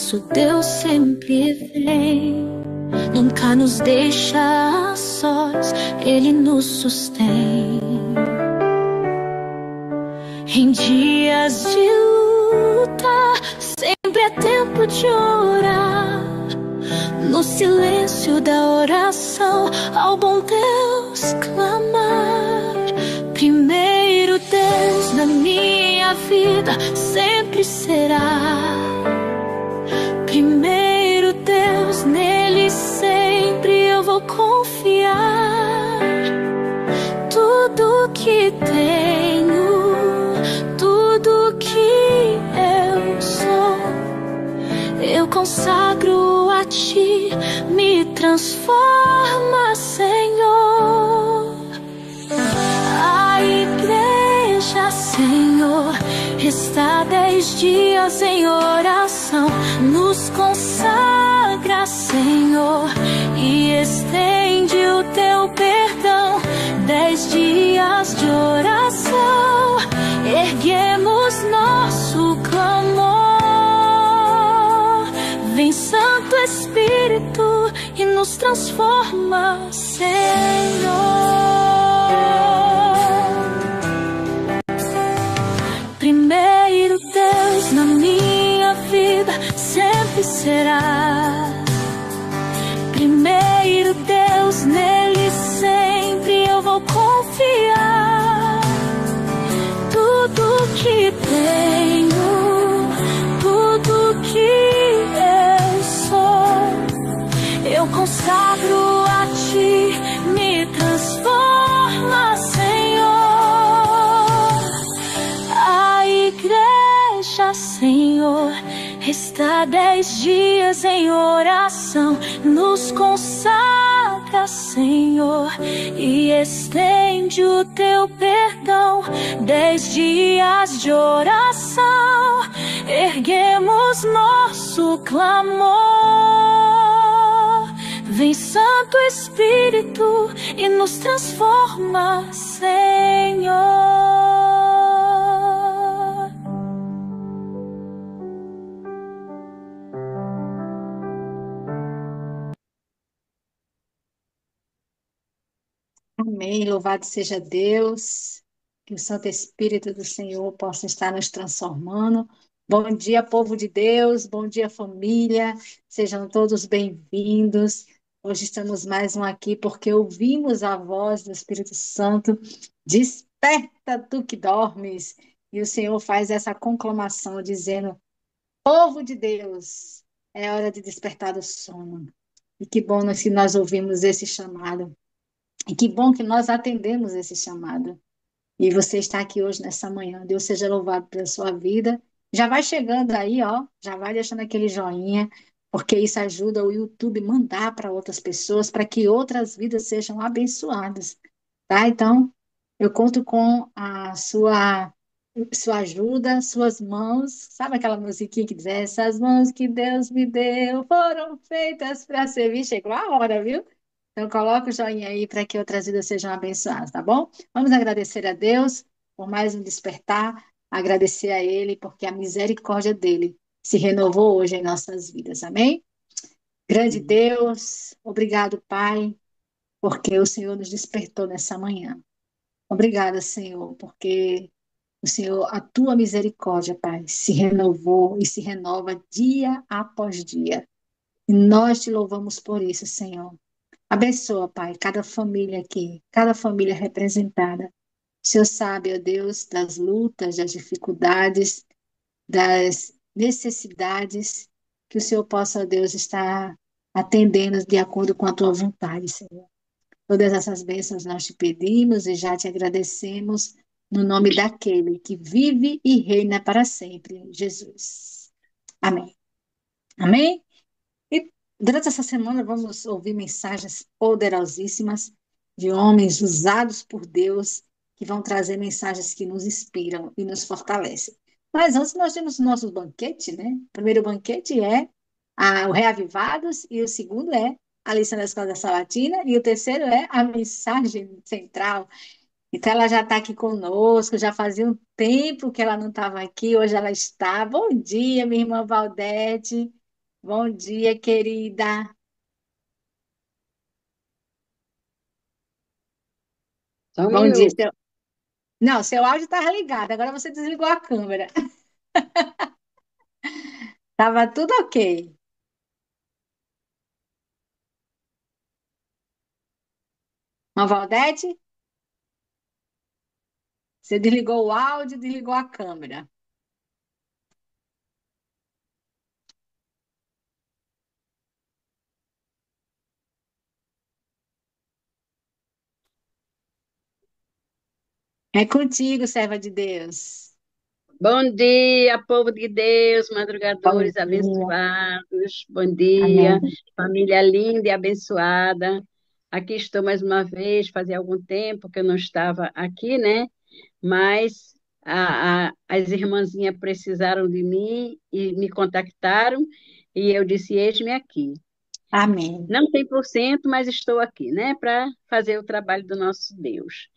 nosso Deus sempre vem, nunca nos deixa sós, Ele nos sustém. Em dias de luta, sempre é tempo de orar. No silêncio da oração, ao bom Deus clamar. Primeiro Deus na minha vida sempre será. Primeiro Deus, nele sempre eu vou confiar. Tudo que tenho, tudo que eu sou, eu consagro a ti, me transforma, Senhor. A igreja, Senhor, está 10 dias em oração, nos consagra, Senhor, e estende o teu perdão. 10 dias de oração, erguemos nosso clamor. Vem Santo Espírito e nos transforma, Senhor. Primeiro Deus na minha vida sempre será. Primeiro Deus, nele sempre eu vou confiar. Tudo que tenho, tudo que eu sou, eu consagro a ti, me transforma, Senhor. A igreja, Senhor, está 10 dias em oração, nos consagra, Senhor, e estende o teu perdão. 10 dias de oração, erguemos nosso clamor. Vem Santo Espírito e nos transforma, Senhor. Amém. Louvado seja Deus. Que o Santo Espírito do Senhor possa estar nos transformando. Bom dia, povo de Deus. Bom dia, família. Sejam todos bem-vindos. Hoje estamos mais um aqui porque ouvimos a voz do Espírito Santo. Desperta tu que dormes. E o Senhor faz essa conclamação dizendo: povo de Deus, é hora de despertar do sono. E que bom que nós ouvimos esse chamado. E que bom que nós atendemos esse chamado. E você está aqui hoje, nessa manhã. Deus seja louvado pela sua vida. Já vai chegando aí, ó. Já vai deixando aquele joinha, porque isso ajuda o YouTube mandar para outras pessoas, para que outras vidas sejam abençoadas. Tá? Então, eu conto com a sua ajuda, suas mãos. Sabe aquela musiquinha que diz: essas mãos que Deus me deu foram feitas para servir. Chegou a hora, viu? Então, coloca o joinha aí para que outras vidas sejam abençoadas, tá bom? Vamos agradecer a Deus por mais um despertar, agradecer a Ele porque a misericórdia dele se renovou hoje em nossas vidas, amém? Grande Deus, obrigado, Pai, porque o Senhor nos despertou nessa manhã. Obrigada, Senhor, porque o Senhor, a tua misericórdia, Pai, se renovou e se renova dia após dia. E nós te louvamos por isso, Senhor. Abençoa, Pai, cada família aqui, cada família representada. O Senhor sabe, ó Deus, das lutas, das dificuldades, das necessidades, que o Senhor possa, ó Deus, estar atendendo de acordo com a tua vontade, Senhor. Todas essas bênçãos nós te pedimos e já te agradecemos no nome daquele que vive e reina para sempre, Jesus. Amém. Amém? E durante essa semana vamos ouvir mensagens poderosíssimas de homens usados por Deus que vão trazer mensagens que nos inspiram e nos fortalecem. Mas antes nós temos o nosso banquete, né? O primeiro banquete é o Reavivados e o segundo é a lição da Escola da Sabatina e o terceiro é a mensagem central. Então ela já está aqui conosco, já fazia um tempo que ela não estava aqui, hoje ela está. Bom dia, minha irmã Valdete. Bom dia, querida. Só um Bom dia. minuto. Não, seu áudio estava ligado, agora você desligou a câmera. Tava tudo ok. Uma Valdete, você desligou o áudio, desligou a câmera. É contigo, serva de Deus. Bom dia, povo de Deus, Bom madrugadores dia. abençoados. Bom dia, Amém. família linda e abençoada. Aqui estou mais uma vez. Fazia algum tempo que eu não estava aqui, né? Mas as irmãzinhas precisaram de mim e me contactaram e eu disse: Eis-me aqui. Amém. Não 100%, mas estou aqui, né? Para fazer o trabalho do nosso Deus.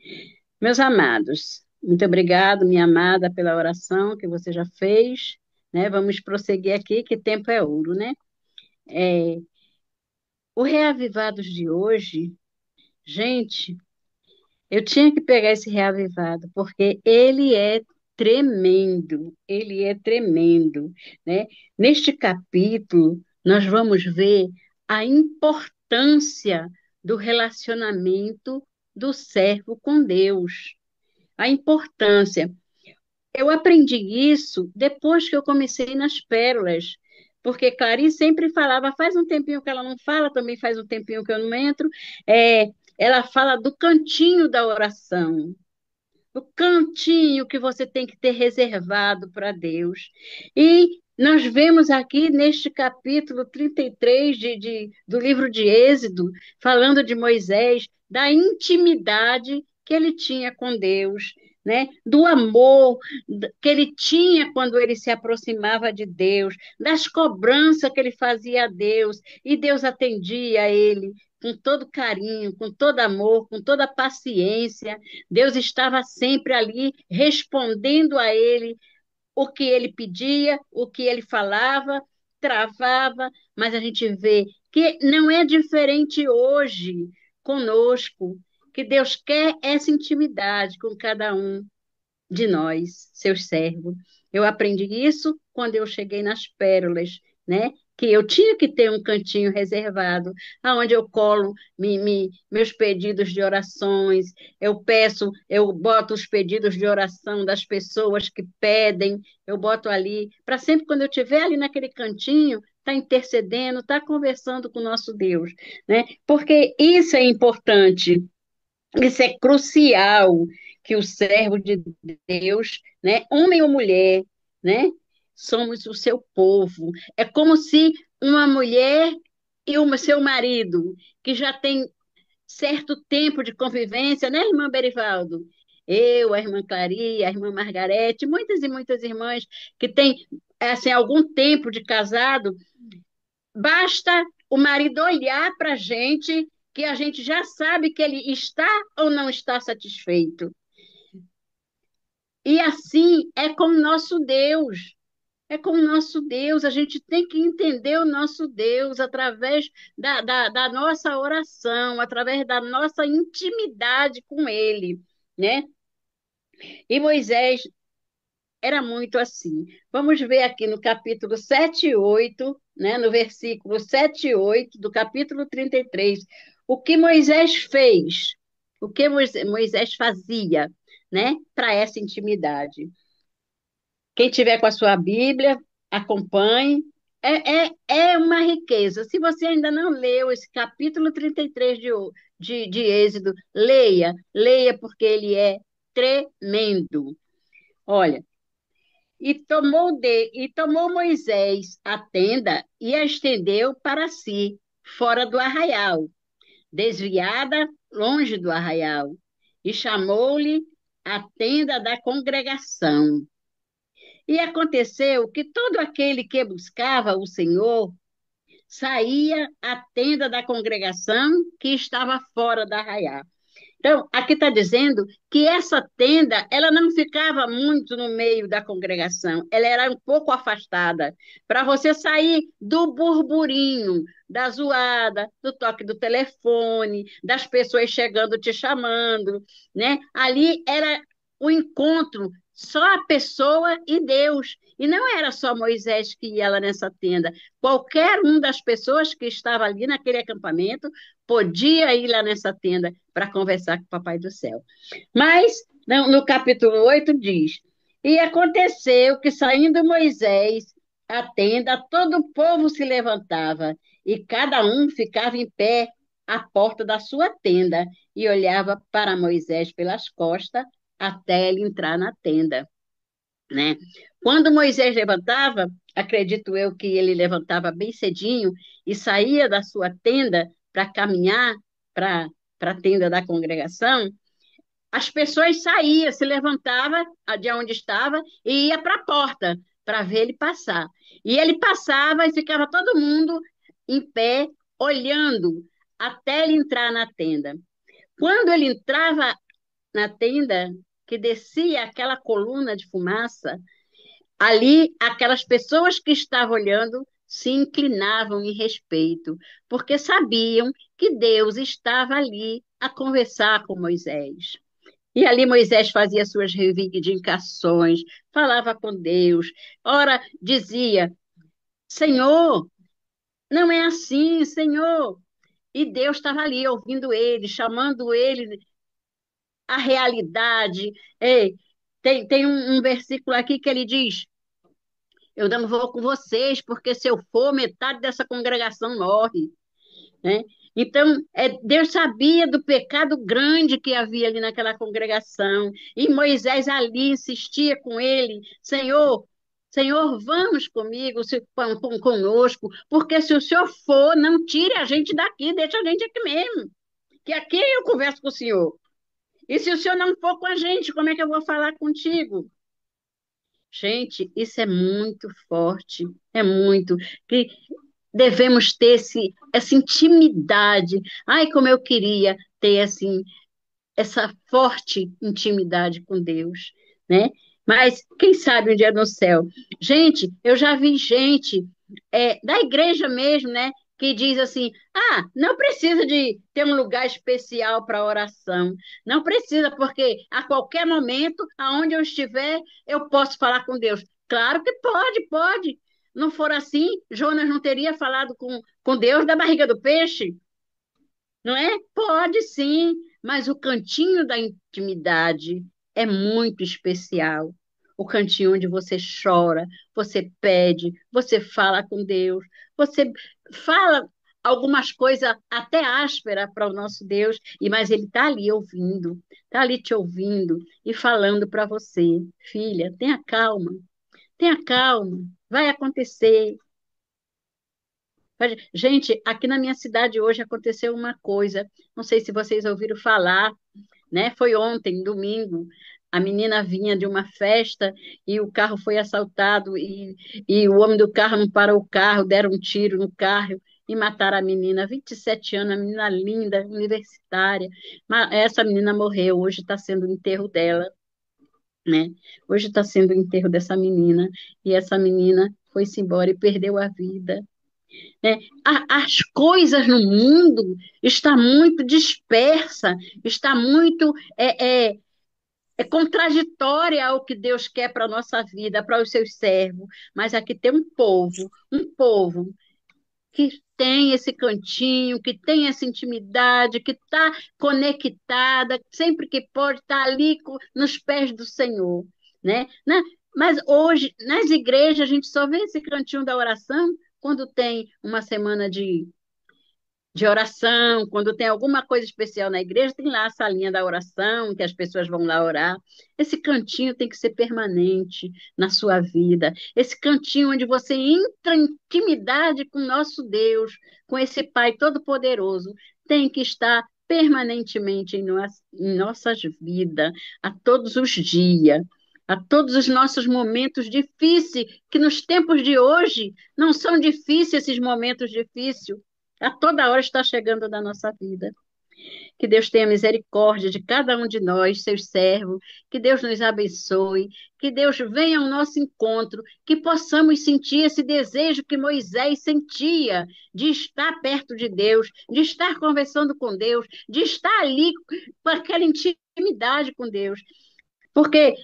Meus amados, muito obrigado, minha amada, pela oração que você já fez, né? Vamos prosseguir aqui, que tempo é ouro, né? É, o Reavivados de hoje, gente, eu tinha que pegar esse Reavivado, porque ele é tremendo, né? Neste capítulo, nós vamos ver a importância do relacionamento do servo com Deus. A importância. Eu aprendi isso depois que eu comecei nas pérolas, porque Clarice sempre falava, faz um tempinho que ela não fala, também faz um tempinho que eu não entro, é, ela fala do cantinho da oração, o cantinho que você tem que ter reservado para Deus. E nós vemos aqui neste capítulo 33 do livro de Êxodo, falando de Moisés, da intimidade que ele tinha com Deus, né? Do amor que ele tinha quando ele se aproximava de Deus, das cobranças que ele fazia a Deus, e Deus atendia a ele com todo carinho, com todo amor, com toda paciência. Deus estava sempre ali respondendo a ele o que ele pedia, o que ele falava, travava, mas a gente vê que não é diferente hoje conosco, que Deus quer essa intimidade com cada um de nós, seus servos. Eu aprendi isso quando eu cheguei nas pérolas, né? Que eu tinha que ter um cantinho reservado, aonde eu colo meus pedidos de orações, eu peço, eu boto os pedidos de oração das pessoas que pedem, eu boto ali, para sempre quando eu estiver ali naquele cantinho, tá intercedendo, tá conversando com o nosso Deus, né? Porque isso é importante. Isso é crucial que o servo de Deus, né, homem ou mulher, né, somos o seu povo. É como se uma mulher e o seu marido, que já tem certo tempo de convivência, né, irmã Berivaldo? Eu, a irmã Claria, a irmã Margarete, muitas e muitas irmãs que têm assim, algum tempo de casado. Basta o marido olhar para a gente, que a gente já sabe que ele está ou não está satisfeito. E assim é com o nosso Deus. É com o nosso Deus. A gente tem que entender o nosso Deus através da nossa oração, através da nossa intimidade com Ele, né? E Moisés era muito assim. Vamos ver aqui no capítulo 7 e 8, né, no versículo 7 e 8 do capítulo 33, o que Moisés fez, o que Moisés fazia, né, para essa intimidade. Quem tiver com a sua Bíblia, acompanhe. É uma riqueza. Se você ainda não leu esse capítulo 33 de Êxodo, leia, leia, porque ele é tremendo. Olha, e tomou Moisés a tenda e a estendeu para si, fora do arraial, desviada longe do arraial, e chamou-lhe a tenda da congregação. E aconteceu que todo aquele que buscava o Senhor saía à tenda da congregação que estava fora do arraial. Então, aqui está dizendo que essa tenda, ela não ficava muito no meio da congregação, ela era um pouco afastada, para você sair do burburinho, da zoada, do toque do telefone, das pessoas chegando te chamando, né? Ali era o encontro, só a pessoa e Deus. E não era só Moisés que ia lá nessa tenda. Qualquer um das pessoas que estava ali naquele acampamento podia ir lá nessa tenda para conversar com o Papai do Céu. Mas, no capítulo 8 diz: E aconteceu que, saindo Moisés à tenda, todo o povo se levantava, e cada um ficava em pé à porta da sua tenda, e olhava para Moisés pelas costas, até ele entrar na tenda, né? Quando Moisés levantava, acredito eu que ele levantava bem cedinho e saía da sua tenda para caminhar para a tenda da congregação, as pessoas saíam, se levantava de onde estava e ia para a porta para ver ele passar. E ele passava e ficava todo mundo em pé, olhando até ele entrar na tenda. Quando ele entrava na tenda, que descia aquela coluna de fumaça, ali, aquelas pessoas que estavam olhando se inclinavam em respeito, porque sabiam que Deus estava ali a conversar com Moisés. E ali Moisés fazia suas reivindicações, falava com Deus, ora dizia: Senhor, não é assim, Senhor. E Deus estava ali ouvindo ele, chamando ele à realidade. Ei, tem um versículo aqui que ele diz: Eu não vou com vocês, porque se eu for, metade dessa congregação morre, né? Então, Deus sabia do pecado grande que havia ali naquela congregação, e Moisés ali insistia com ele: Senhor, Senhor, vamos comigo, conosco, porque se o Senhor for, não tire a gente daqui, deixa a gente aqui mesmo, que aqui eu converso com o Senhor. E se o Senhor não for com a gente, como é que eu vou falar contigo? Gente, isso é muito forte, é muito. Que devemos ter essa intimidade. Ai, como eu queria ter assim, essa forte intimidade com Deus, né? Mas quem sabe um dia no céu. Gente, eu já vi gente da igreja mesmo, né? Que diz assim: não precisa de ter um lugar especial para oração. Não precisa, porque a qualquer momento, aonde eu estiver, eu posso falar com Deus. Claro que pode, pode. Não for assim, Jonas não teria falado com Deus da barriga do peixe, não é? Pode sim, mas o cantinho da intimidade é muito especial. O cantinho onde você chora, você pede, você fala com Deus, você fala algumas coisas até ásperas para o nosso Deus, mas Ele está ali ouvindo, está ali te ouvindo e falando para você: Filha, tenha calma, vai acontecer. Gente, aqui na minha cidade hoje aconteceu uma coisa, não sei se vocês ouviram falar, né? Foi ontem, domingo, a menina vinha de uma festa e o carro foi assaltado e o homem do carro não parou o carro, deram um tiro no carro e mataram a menina, 27 anos, a menina linda, universitária. Mas essa menina morreu, hoje está sendo o enterro dela, né? Hoje está sendo o enterro dessa menina e essa menina foi-se embora e perdeu a vida, né? As coisas no mundo está muito dispersa, está muito contraditória ao que Deus quer para a nossa vida, para os seus servos. Mas aqui tem um povo que tem esse cantinho, que tem essa intimidade, que está conectada, sempre que pode estar ali nos pés do Senhor, né? Mas hoje, nas igrejas, a gente só vê esse cantinho da oração quando tem uma semana de oração, quando tem alguma coisa especial na igreja, tem lá a salinha da oração, que as pessoas vão lá orar. Esse cantinho tem que ser permanente na sua vida. Esse cantinho onde você entra em intimidade com nosso Deus, com esse Pai Todo-Poderoso, tem que estar permanentemente em nossas vidas, a todos os dias. A todos os nossos momentos difíceis, que nos tempos de hoje não são difíceis esses momentos difíceis, a toda hora está chegando na nossa vida. Que Deus tenha misericórdia de cada um de nós, seus servos, que Deus nos abençoe, que Deus venha ao nosso encontro, que possamos sentir esse desejo que Moisés sentia de estar perto de Deus, de estar conversando com Deus, de estar ali com aquela intimidade com Deus. Porque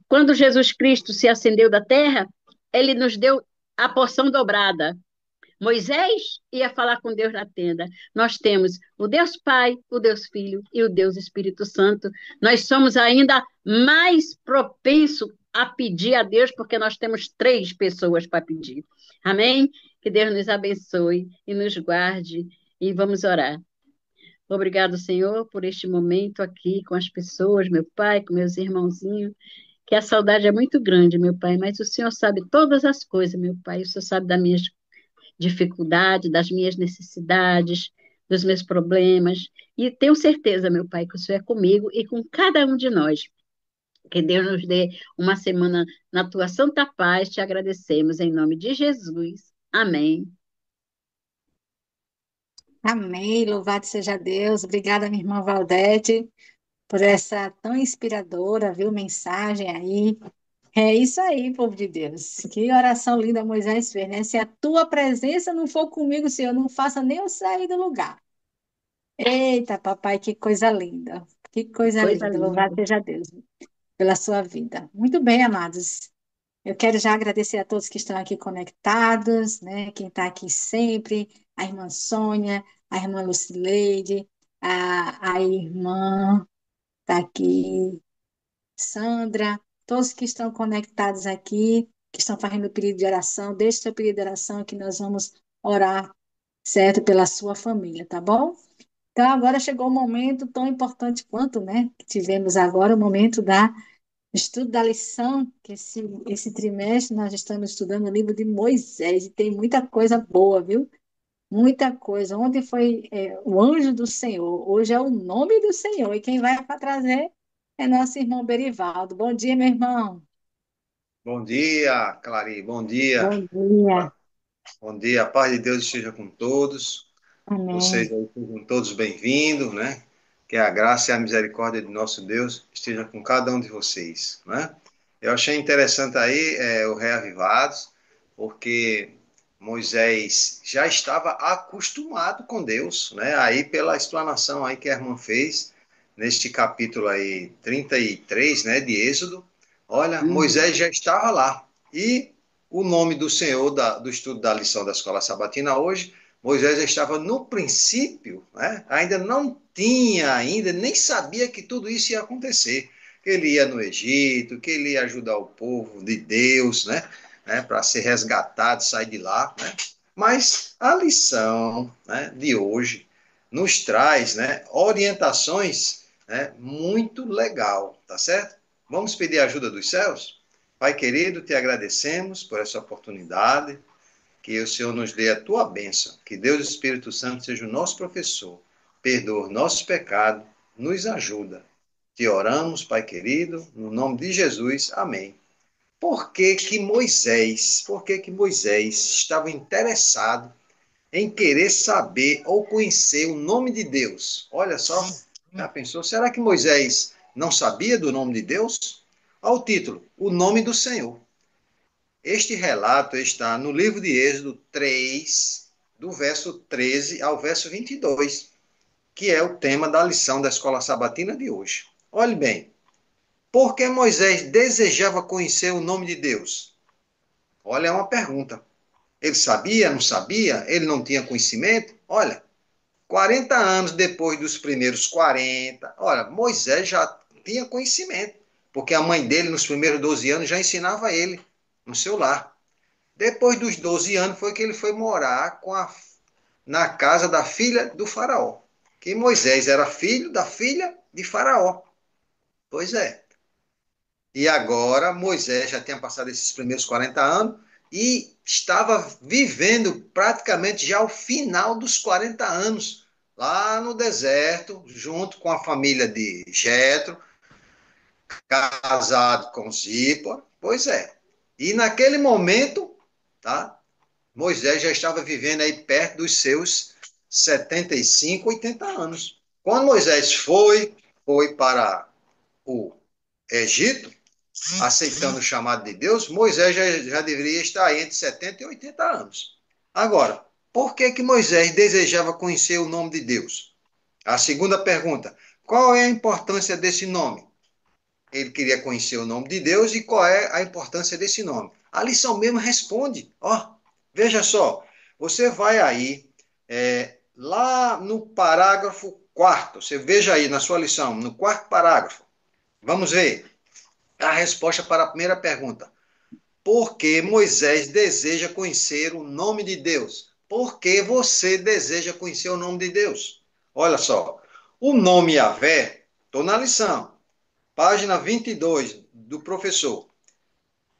quando Jesus Cristo se ascendeu da terra, ele nos deu a porção dobrada. Moisés ia falar com Deus na tenda. Nós temos o Deus Pai, o Deus Filho e o Deus Espírito Santo. Nós somos ainda mais propensos a pedir a Deus, porque nós temos 3 pessoas para pedir. Amém? Que Deus nos abençoe e nos guarde. E vamos orar. Obrigado, Senhor, por este momento aqui com as pessoas, meu Pai, com meus irmãozinhos, que a saudade é muito grande, meu Pai, mas o Senhor sabe todas as coisas, meu Pai, o Senhor sabe das minhas dificuldades, das minhas necessidades, dos meus problemas, e tenho certeza, meu Pai, que o Senhor é comigo e com cada um de nós. Que Deus nos dê uma semana na tua santa paz, te agradecemos em nome de Jesus. Amém. Amém, louvado seja Deus. Obrigada, minha irmã Valdete, por essa tão inspiradora, viu, mensagem aí. É isso aí, povo de Deus. Que oração linda Moisés fez, né? Se a tua presença não for comigo, Senhor, não faça nem eu sair do lugar. Eita, papai, que coisa linda. Que coisa Coisa linda. Louvado linda. seja Deus pela sua vida. Muito bem, amados. Eu quero já agradecer a todos que estão aqui conectados, né? Quem está aqui sempre, a irmã Sônia, a irmã Lucileide, a irmã está aqui, Sandra, todos que estão conectados aqui, que estão fazendo o pedido de oração, deixe seu pedido de oração que nós vamos orar, certo, pela sua família, tá bom? Então, agora chegou o momento tão importante quanto, né, que tivemos agora, o momento da estudo da lição, que esse trimestre nós estamos estudando o livro de Moisés, e tem muita coisa boa, viu? Muita coisa. Ontem foi o anjo do Senhor, hoje é o nome do Senhor, e quem vai para trazer é nosso irmão Berivaldo. Bom dia, meu irmão. Bom dia, Clari, bom dia. Bom dia. Bom dia, a paz de Deus esteja com todos. Vocês Amém. aí sejam todos bem-vindos, né? Que a graça e a misericórdia de nosso Deus esteja com cada um de vocês, né? Eu achei interessante aí o Reavivados, porque Moisés já estava acostumado com Deus, né? Aí pela explanação aí que a irmã fez, neste capítulo aí 33, né, de Êxodo, olha, Uhum. Moisés já estava lá. E o nome do Senhor do estudo da lição da Escola Sabatina hoje, Moisés já estava no princípio, né? Ainda não tinha, ainda nem sabia que tudo isso ia acontecer. Que ele ia no Egito, que ele ia ajudar o povo de Deus, né? Para ser resgatado, sair de lá, né? Mas a lição, né, de hoje nos traz, né, orientações, né, muito legal, tá certo? Vamos pedir a ajuda dos céus? Pai querido, te agradecemos por essa oportunidade, que o Senhor nos dê a tua bênção, que Deus e o Espírito Santo seja o nosso professor, perdoa nossos pecados, nos ajuda. Te oramos, Pai querido, no nome de Jesus, amém. Por que que Moisés estava interessado em querer saber ou conhecer o nome de Deus? Olha só, já pensou? Será que Moisés não sabia do nome de Deus? Olha o título, o nome do Senhor. Este relato está no livro de Êxodo 3, do verso 13 ao verso 22, que é o tema da lição da Escola Sabatina de hoje. Olhe bem, por que Moisés desejava conhecer o nome de Deus? Olha, é uma pergunta. Ele sabia, não sabia? Ele não tinha conhecimento? Olha, 40 anos depois dos primeiros 40, olha, Moisés já tinha conhecimento, porque a mãe dele, nos primeiros 12 anos, já ensinava ele no seu lar. Depois dos 12 anos foi que ele foi morar na casa da filha do faraó. Que Moisés era filho da filha de faraó. Pois é. E agora Moisés já tinha passado esses primeiros 40 anos e estava vivendo praticamente já o final dos 40 anos, lá no deserto, junto com a família de Jetro, casado com Zípora. Pois é. E naquele momento, tá? Moisés já estava vivendo aí perto dos seus 75, 80 anos. Quando Moisés foi para o Egito, aceitando o chamado de Deus, Moisés já deveria estar entre 70 e 80 anos. Agora, por que que Moisés desejava conhecer o nome de Deus? A segunda pergunta, qual é a importância desse nome? Ele queria conhecer o nome de Deus e qual é a importância desse nome? A lição mesmo responde. Ó, veja só, você vai aí, lá no parágrafo 4º, você veja aí na sua lição, no 4º parágrafo, vamos ver a resposta para a primeira pergunta. Por que Moisés deseja conhecer o nome de Deus? Por que você deseja conhecer o nome de Deus? Olha só, o nome Yahvé, estou na lição, página 22 do professor.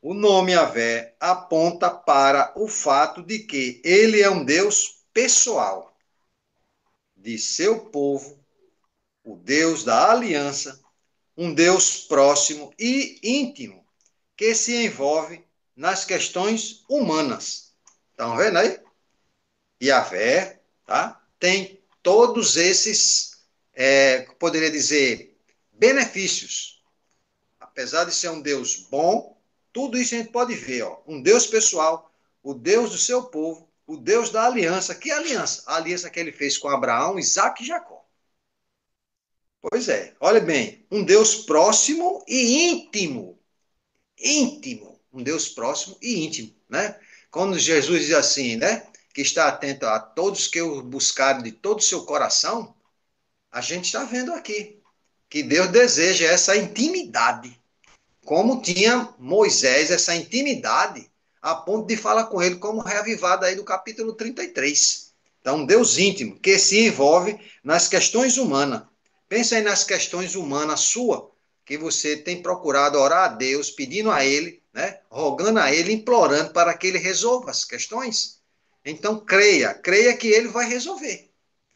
O nome Yahvé aponta para o fato de que ele é um Deus pessoal, de seu povo, o Deus da aliança, um Deus próximo e íntimo, que se envolve nas questões humanas. Estão vendo aí? Yahvé, tá? Tem todos esses, poderia dizer, benefícios. Apesar de ser um Deus bom, tudo isso a gente pode ver, ó. Um Deus pessoal, o Deus do seu povo, o Deus da aliança. Que aliança? A aliança que ele fez com Abraão, Isaac e Jacó. Pois é, olha bem, um Deus próximo e íntimo. Íntimo, um Deus próximo e íntimo, né? Quando Jesus diz assim, né? Que está atento a todos que o buscarem de todo o seu coração, a gente está vendo aqui que Deus deseja essa intimidade. Como tinha Moisés essa intimidade, a ponto de falar com ele, como reavivado aí no capítulo 33. Então, Deus íntimo, que se envolve nas questões humanas. Pensa aí nas questões humanas sua, que você tem procurado orar a Deus, pedindo a Ele, né, rogando a Ele, implorando para que Ele resolva as questões. Então, creia que Ele vai resolver.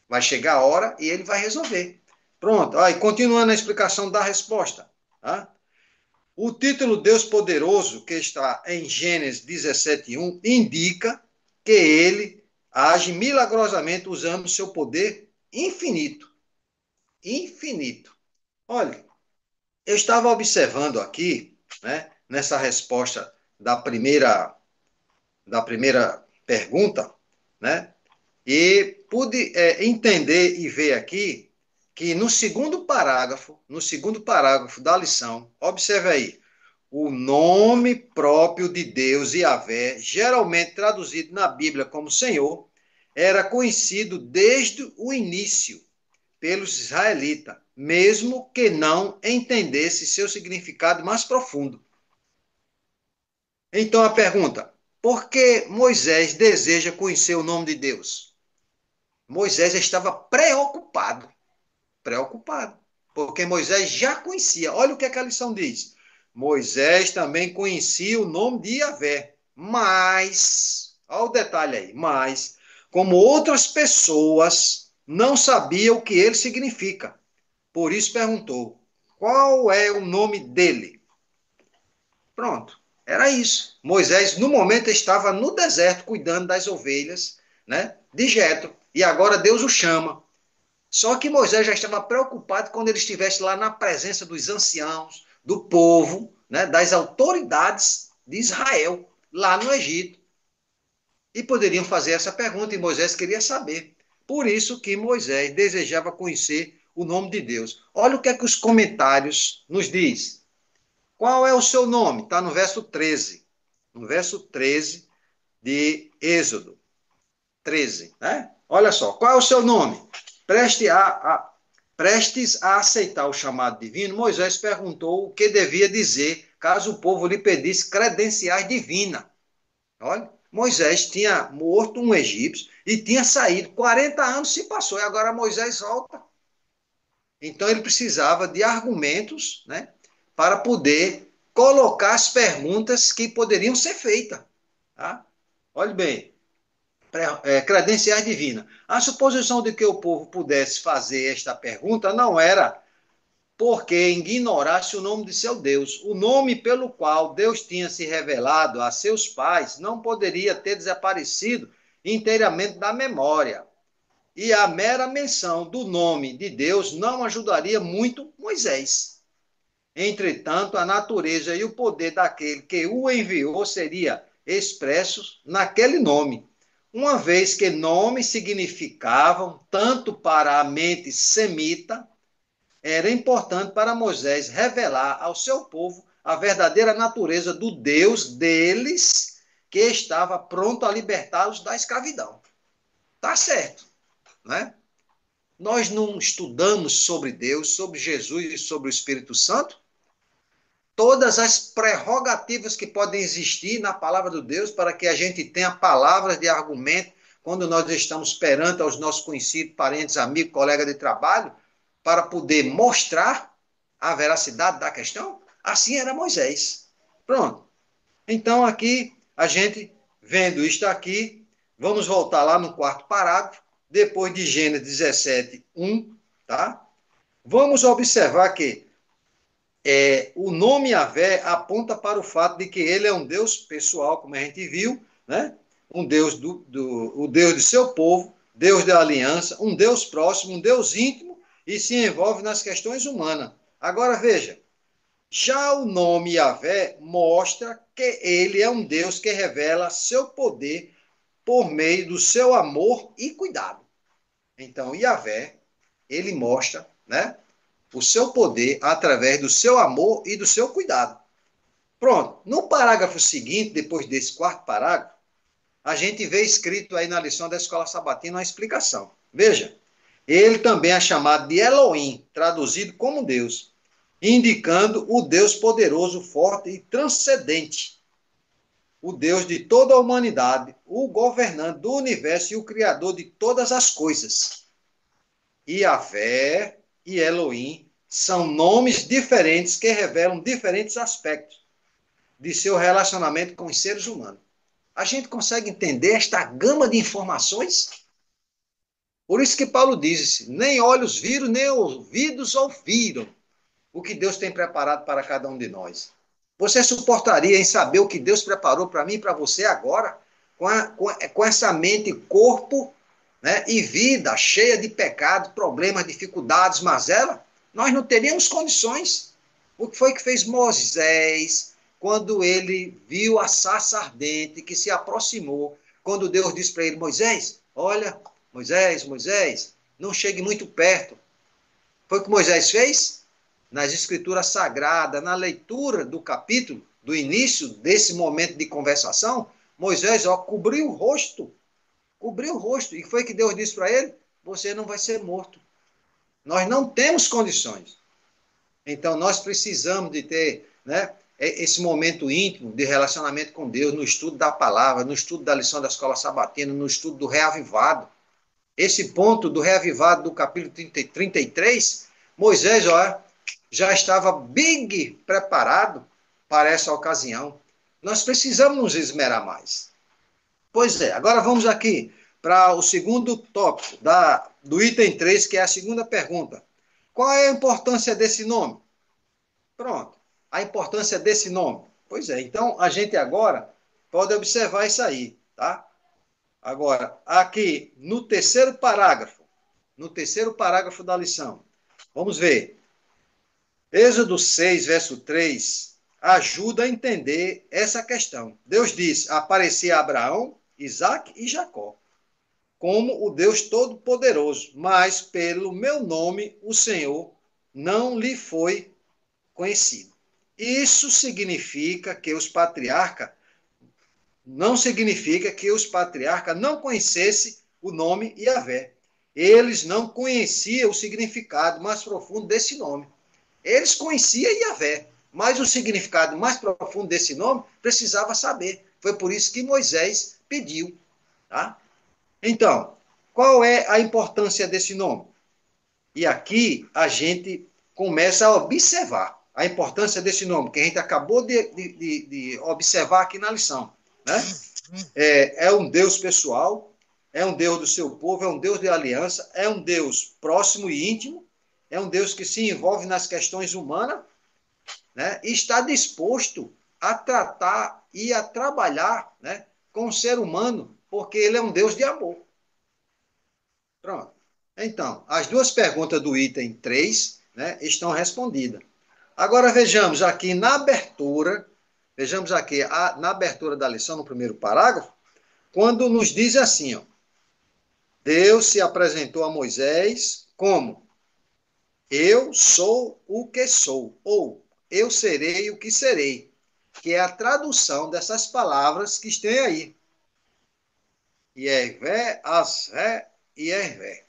Vai chegar a hora e Ele vai resolver. Pronto, aí continuando a explicação da resposta. Tá? O título Deus Poderoso, que está em Gênesis 17:1, indica que Ele age milagrosamente usando o seu poder infinito. Infinito. Olha, eu estava observando aqui, né, nessa resposta da primeira pergunta, né, e pude entender e ver aqui que no segundo parágrafo da lição, observe aí, o nome próprio de Deus, Yahvé, geralmente traduzido na Bíblia como Senhor, era conhecido desde o início pelos israelitas, mesmo que não entendesse seu significado mais profundo. Então a pergunta, por que Moisés deseja conhecer o nome de Deus? Moisés estava preocupado, porque Moisés já conhecia. Olha o que a lição diz. Moisés também conhecia o nome de Yahvé, mas, olha o detalhe aí, mas, como outras pessoas, não sabia o que ele significa. Por isso perguntou, qual é o nome dele? Pronto, era isso. Moisés, no momento, estava no deserto, cuidando das ovelhas, né, de Jetro, e agora Deus o chama. Só que Moisés já estava preocupado quando ele estivesse lá na presença dos anciãos, do povo, né, das autoridades de Israel, lá no Egito. E poderiam fazer essa pergunta, e Moisés queria saber. Por isso que Moisés desejava conhecer o nome de Deus. Olha o que é que os comentários nos diz. Qual é o seu nome? Está no verso 13. No verso 13 de Êxodo 13, né? Olha só, qual é o seu nome? Prestes a aceitar o chamado divino, Moisés perguntou o que devia dizer caso o povo lhe pedisse credenciais divinas. Olha, Moisés tinha morto um egípcio e tinha saído. 40 anos se passou e agora Moisés volta. Então ele precisava de argumentos, né, para poder colocar as perguntas que poderiam ser feitas. Tá? Olhe bem, credenciais divinas. A suposição de que o povo pudesse fazer esta pergunta não era porque ignorasse o nome de seu Deus. O nome pelo qual Deus tinha se revelado a seus pais não poderia ter desaparecido inteiramente da memória. e a mera menção do nome de Deus não ajudaria muito Moisés. Entretanto, a natureza e o poder daquele que o enviou seria expressos naquele nome, uma vez que nomes significavam tanto para a mente semita, era importante para Moisés revelar ao seu povo a verdadeira natureza do Deus deles, que estava pronto a libertá-los da escravidão. Tá certo, né? Nós não estudamos sobre Deus, sobre Jesus e sobre o Espírito Santo? Todas as prerrogativas que podem existir na palavra de Deus para que a gente tenha palavras de argumento quando nós estamos perante aos nossos conhecidos, parentes, amigos, colegas de trabalho, para poder mostrar a veracidade da questão? Assim era Moisés. Pronto. Então, aqui, a gente, vendo isto aqui, vamos voltar lá no quarto parágrafo, depois de Gênesis 17, 1, tá? Vamos observar que o nome Yahvé aponta para o fato de que ele é um Deus pessoal, como a gente viu, né? Um Deus o Deus de seu povo, Deus da aliança, um Deus próximo, um Deus íntimo e se envolve nas questões humanas. Agora veja, já o nome Yahvé mostra que ele é um Deus que revela seu poder por meio do seu amor e cuidado. Então, Yahvé, ele mostra, né, o seu poder através do seu amor e do seu cuidado. Pronto. No parágrafo seguinte, depois desse quarto parágrafo, a gente vê escrito aí na lição da Escola Sabatina uma explicação. Veja, ele também é chamado de Elohim, traduzido como Deus, indicando o Deus poderoso, forte e transcendente, o Deus de toda a humanidade, o governante do universo e o criador de todas as coisas. Yahvé e Elohim são nomes diferentes que revelam diferentes aspectos de seu relacionamento com os seres humanos. A gente consegue entender esta gama de informações? Por isso que Paulo diz, nem olhos viram, nem ouvidos ouviram o que Deus tem preparado para cada um de nós. Você suportaria em saber o que Deus preparou para mim e para você agora? Com essa mente, corpo, né, e vida cheia de pecados, problemas, dificuldades, mazela? Nós não teríamos condições. O que foi que fez Moisés quando ele viu a sarça ardente que se aproximou? Quando Deus disse para ele, Moisés, olha, Moisés, não chegue muito perto. Foi o que Moisés fez? Nas escrituras sagradas, na leitura do capítulo, do início desse momento de conversação, Moisés cobriu o rosto. E foi que Deus disse para ele, você não vai ser morto. Nós não temos condições. Então, nós precisamos de ter, né, esse momento íntimo de relacionamento com Deus, no estudo da palavra, no estudo da lição da Escola Sabatina, no estudo do reavivado. Esse ponto do reavivado do capítulo 33, Moisés, já estava bem preparado para essa ocasião. Nós precisamos nos esmerar mais. Pois é, agora vamos aqui para o segundo tópico do item 3, que é a segunda pergunta. Qual é a importância desse nome? Pronto, a importância desse nome. Pois é, então a gente agora pode observar isso aí, tá? Agora, aqui no terceiro parágrafo da lição, vamos ver. Êxodo 6, verso 3, ajuda a entender essa questão. Deus diz, aparecia a Abraão, Isaque e Jacó, como o Deus Todo-Poderoso, mas pelo meu nome o Senhor não lhe foi conhecido. Isso significa que os patriarcas não conhecessem o nome Yahvé. Eles não conheciam o significado mais profundo desse nome. Eles conheciam Yahvé, mas o significado mais profundo desse nome precisava saber. Foi por isso que Moisés pediu. Tá? Então, qual é a importância desse nome? E aqui a gente começa a observar a importância desse nome, que a gente acabou de observar aqui na lição. Né? É um Deus pessoal, é um Deus do seu povo, é um Deus de aliança, é um Deus próximo e íntimo, é um Deus que se envolve nas questões humanas, né? E está disposto a tratar e a trabalhar, né, com o ser humano, porque ele é um Deus de amor. Pronto. Então, as duas perguntas do item 3, né, estão respondidas. Agora vejamos aqui na abertura da lição, no primeiro parágrafo, quando nos diz assim, ó, Deus se apresentou a Moisés como eu sou o que sou, ou eu serei o que serei, que é a tradução dessas palavras que estão aí. Iervé, Asré e Ervé.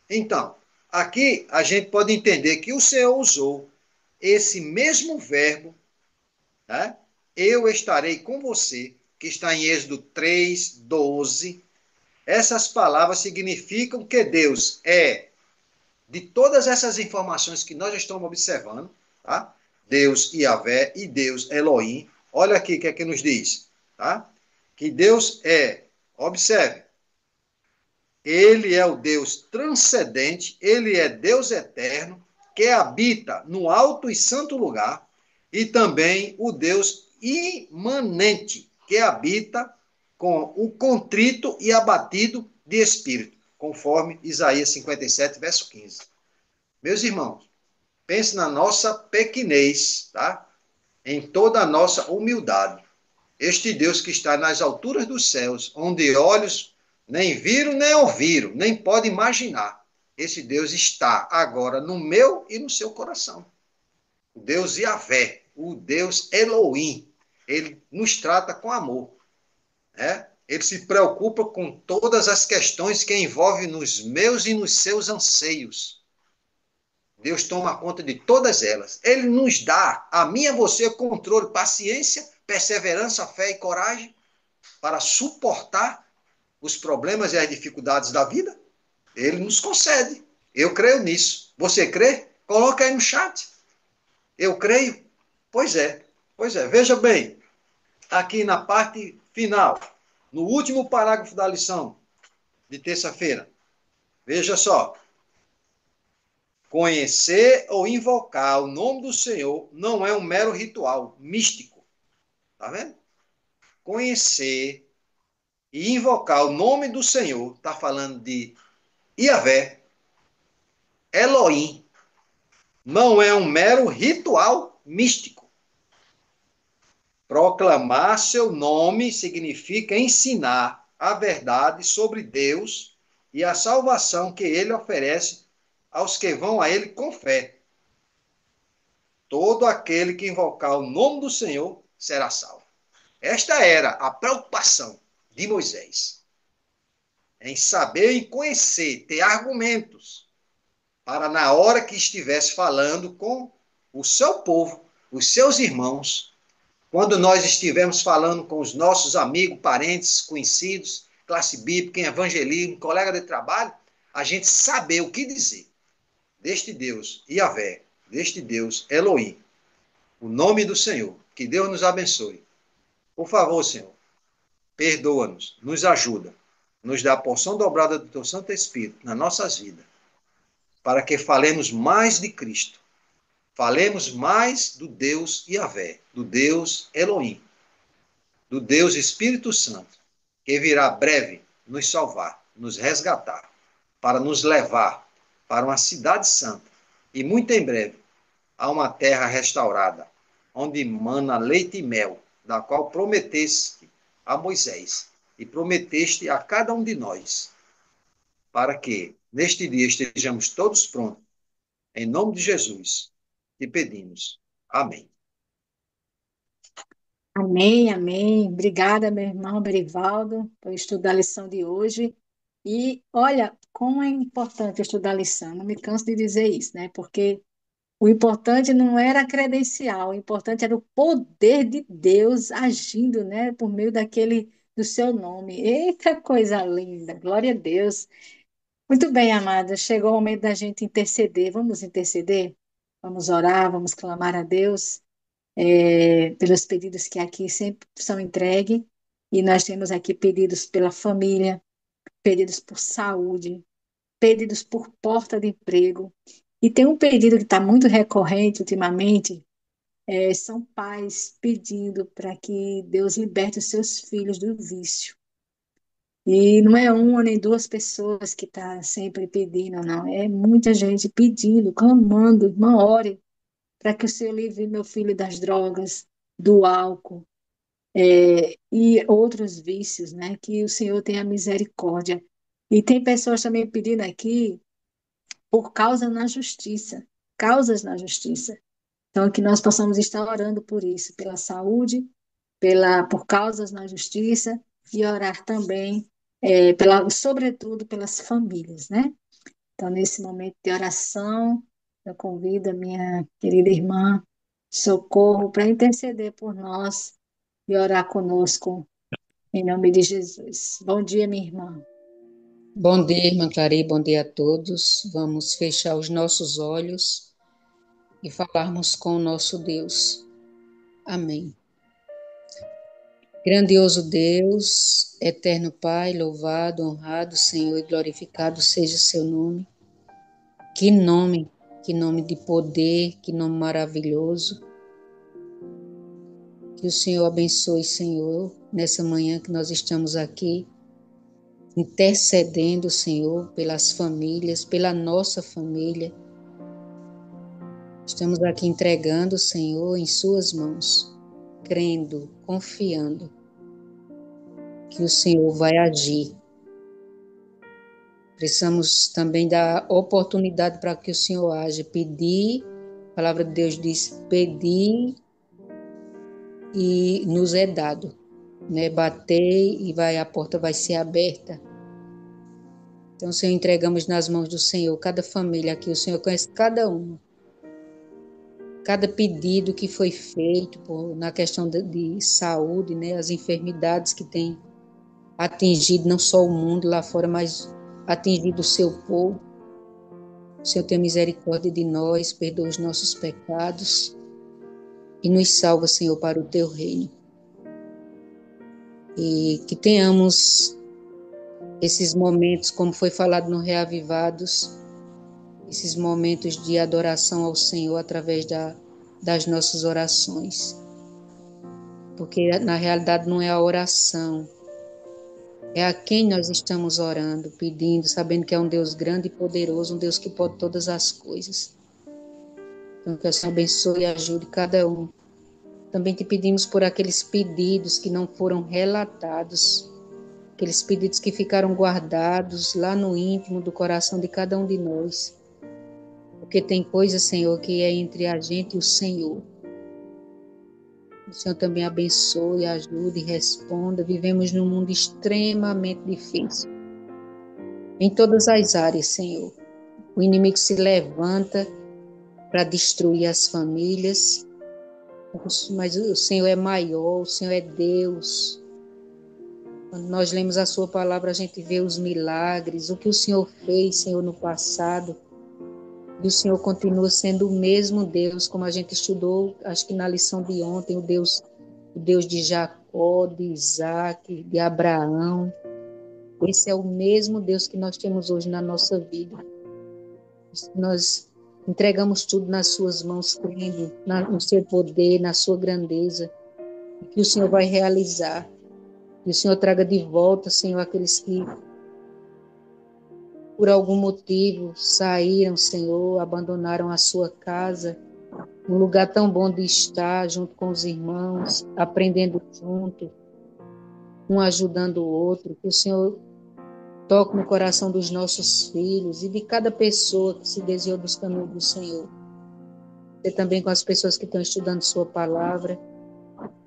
Então, aqui a gente pode entender que o Senhor usou esse mesmo verbo, né? Eu estarei com você, que está em Êxodo 3, 12. Essas palavras significam que Deus é, de todas essas informações que nós estamos observando, tá? Deus Yahvé e Deus Elohim. Olha aqui o que é que nos diz, tá? Que Deus é, observe, ele é o Deus transcendente, ele é Deus eterno, que habita no alto e santo lugar, e também o Deus imanente, que habita com o contrito e abatido de espírito, conforme Isaías 57, verso 15. Meus irmãos, pense na nossa pequenez, tá? Em toda a nossa humildade. Este Deus que está nas alturas dos céus, onde olhos nem viram, nem ouviram, nem pode imaginar. Esse Deus está agora no meu e no seu coração. O Deus Yahvé, o Deus Elohim, ele nos trata com amor, né? Ele se preocupa com todas as questões que envolvem nos meus e nos seus anseios. Deus toma conta de todas elas. Ele nos dá, a mim e a você, controle, paciência, perseverança, fé e coragem para suportar os problemas e as dificuldades da vida. Ele nos concede. Eu creio nisso. Você crê? Coloca aí no chat. Eu creio? Pois é. Pois é. Veja bem, aqui na parte final, no último parágrafo da lição de terça-feira. Veja só. Conhecer ou invocar o nome do Senhor não é um mero ritual místico. Tá vendo? Conhecer e invocar o nome do Senhor, está falando de Yahvé, Elohim, não é um mero ritual místico. Proclamar seu nome significa ensinar a verdade sobre Deus e a salvação que ele oferece aos que vão a ele com fé. Todo aquele que invocar o nome do Senhor será salvo. Esta era a preocupação de Moisés, em saber e conhecer, ter argumentos, para na hora que estivesse falando com o seu povo, os seus irmãos, quando nós estivermos falando com os nossos amigos, parentes, conhecidos, classe bíblica, em evangelismo, colega de trabalho, a gente saber o que dizer deste Deus, Yahvé, deste Deus, Elohim, o nome do Senhor. Que Deus nos abençoe. Por favor, Senhor, perdoa-nos, nos ajuda, nos dá a porção dobrada do Teu Santo Espírito nas nossas vidas, para que falemos mais de Cristo, falemos mais do Deus Yahvé, do Deus Elohim, do Deus Espírito Santo, que virá breve nos salvar, nos resgatar, para nos levar para uma cidade santa e muito em breve a uma terra restaurada, onde mana leite e mel, da qual prometeste a Moisés e prometeste a cada um de nós, para que neste dia estejamos todos prontos. Em nome de Jesus, te pedimos. Amém. Amém, amém. Obrigada, meu irmão Berivaldo, por estudar a lição de hoje. E olha, como é importante estudar a lição. Não me canso de dizer isso, né? Porque o importante não era a credencial, o importante era o poder de Deus agindo, né? Por meio do seu nome. Eita, coisa linda! Glória a Deus. Muito bem, amada. Chegou o momento da gente interceder. Vamos interceder? Vamos orar, vamos clamar a Deus pelos pedidos que aqui sempre são entregues. E nós temos aqui pedidos pela família, pedidos por saúde, pedidos por porta de emprego. E tem um pedido que está muito recorrente ultimamente, são pais pedindo para que Deus liberte os seus filhos do vício. E não é uma nem duas pessoas que estão sempre pedindo, não. É muita gente pedindo, clamando, irmã, ore para que o Senhor livre meu filho das drogas, do álcool, e outros vícios, né? Que o Senhor tenha misericórdia. E tem pessoas também pedindo aqui por causa na justiça, causas na justiça. Então, que nós possamos estar orando por isso, pela saúde, por causas na justiça e orar também, sobretudo pelas famílias, né? Então, nesse momento de oração, eu convido a minha querida irmã Socorro para interceder por nós e orar conosco, em nome de Jesus. Bom dia, minha irmã. Bom dia, irmã Clary, bom dia a todos. Vamos fechar os nossos olhos e falarmos com o nosso Deus. Amém. Grandioso Deus, eterno Pai, louvado, honrado, Senhor, e glorificado seja o seu nome. Que nome de poder, que nome maravilhoso. Que o Senhor abençoe, Senhor, nessa manhã que nós estamos aqui, intercedendo, Senhor, pelas famílias, pela nossa família. Estamos aqui entregando, Senhor, em suas mãos, crendo, confiando que o Senhor vai agir. Precisamos também dar oportunidade para que o Senhor age, pedir, a palavra de Deus diz, pedir e nos é dado, né? Bater e a porta vai ser aberta. Então, Senhor, entregamos nas mãos do Senhor cada família aqui, o Senhor conhece cada uma. Cada pedido que foi feito na questão de saúde, né, as enfermidades que têm atingido não só o mundo lá fora, mas atingido o seu povo. O Senhor tenha misericórdia de nós, perdoa os nossos pecados e nos salva, Senhor, para o teu reino. E que tenhamos esses momentos, como foi falado no Reavivados, esses momentos de adoração ao Senhor através das nossas orações. Porque na realidade não é a oração, é a quem nós estamos orando, pedindo, sabendo que é um Deus grande e poderoso, um Deus que pode todas as coisas. Então que o Senhor abençoe e ajude cada um. Também te pedimos por aqueles pedidos que não foram relatados, aqueles pedidos que ficaram guardados lá no íntimo do coração de cada um de nós. Porque tem coisas, Senhor, que é entre a gente e o Senhor. O Senhor também abençoe, ajude e responda. Vivemos num mundo extremamente difícil. Em todas as áreas, Senhor. O inimigo se levanta para destruir as famílias. Mas o Senhor é maior, o Senhor é Deus. Quando nós lemos a sua palavra, a gente vê os milagres, o que o Senhor fez, Senhor, no passado. E o Senhor continua sendo o mesmo Deus, como a gente estudou, acho que na lição de ontem, o Deus de Jacó, de Isaac, de Abraão. Esse é o mesmo Deus que nós temos hoje na nossa vida. Nós entregamos tudo nas suas mãos, crendo no seu poder, na sua grandeza, que o Senhor vai realizar. Que o Senhor traga de volta, Senhor, aqueles que por algum motivo saíram, Senhor, abandonaram a sua casa, um lugar tão bom de estar junto com os irmãos, aprendendo junto, um ajudando o outro. Que o Senhor toque no coração dos nossos filhos e de cada pessoa que se desviou dos caminhos do Senhor. E também com as pessoas que estão estudando sua palavra.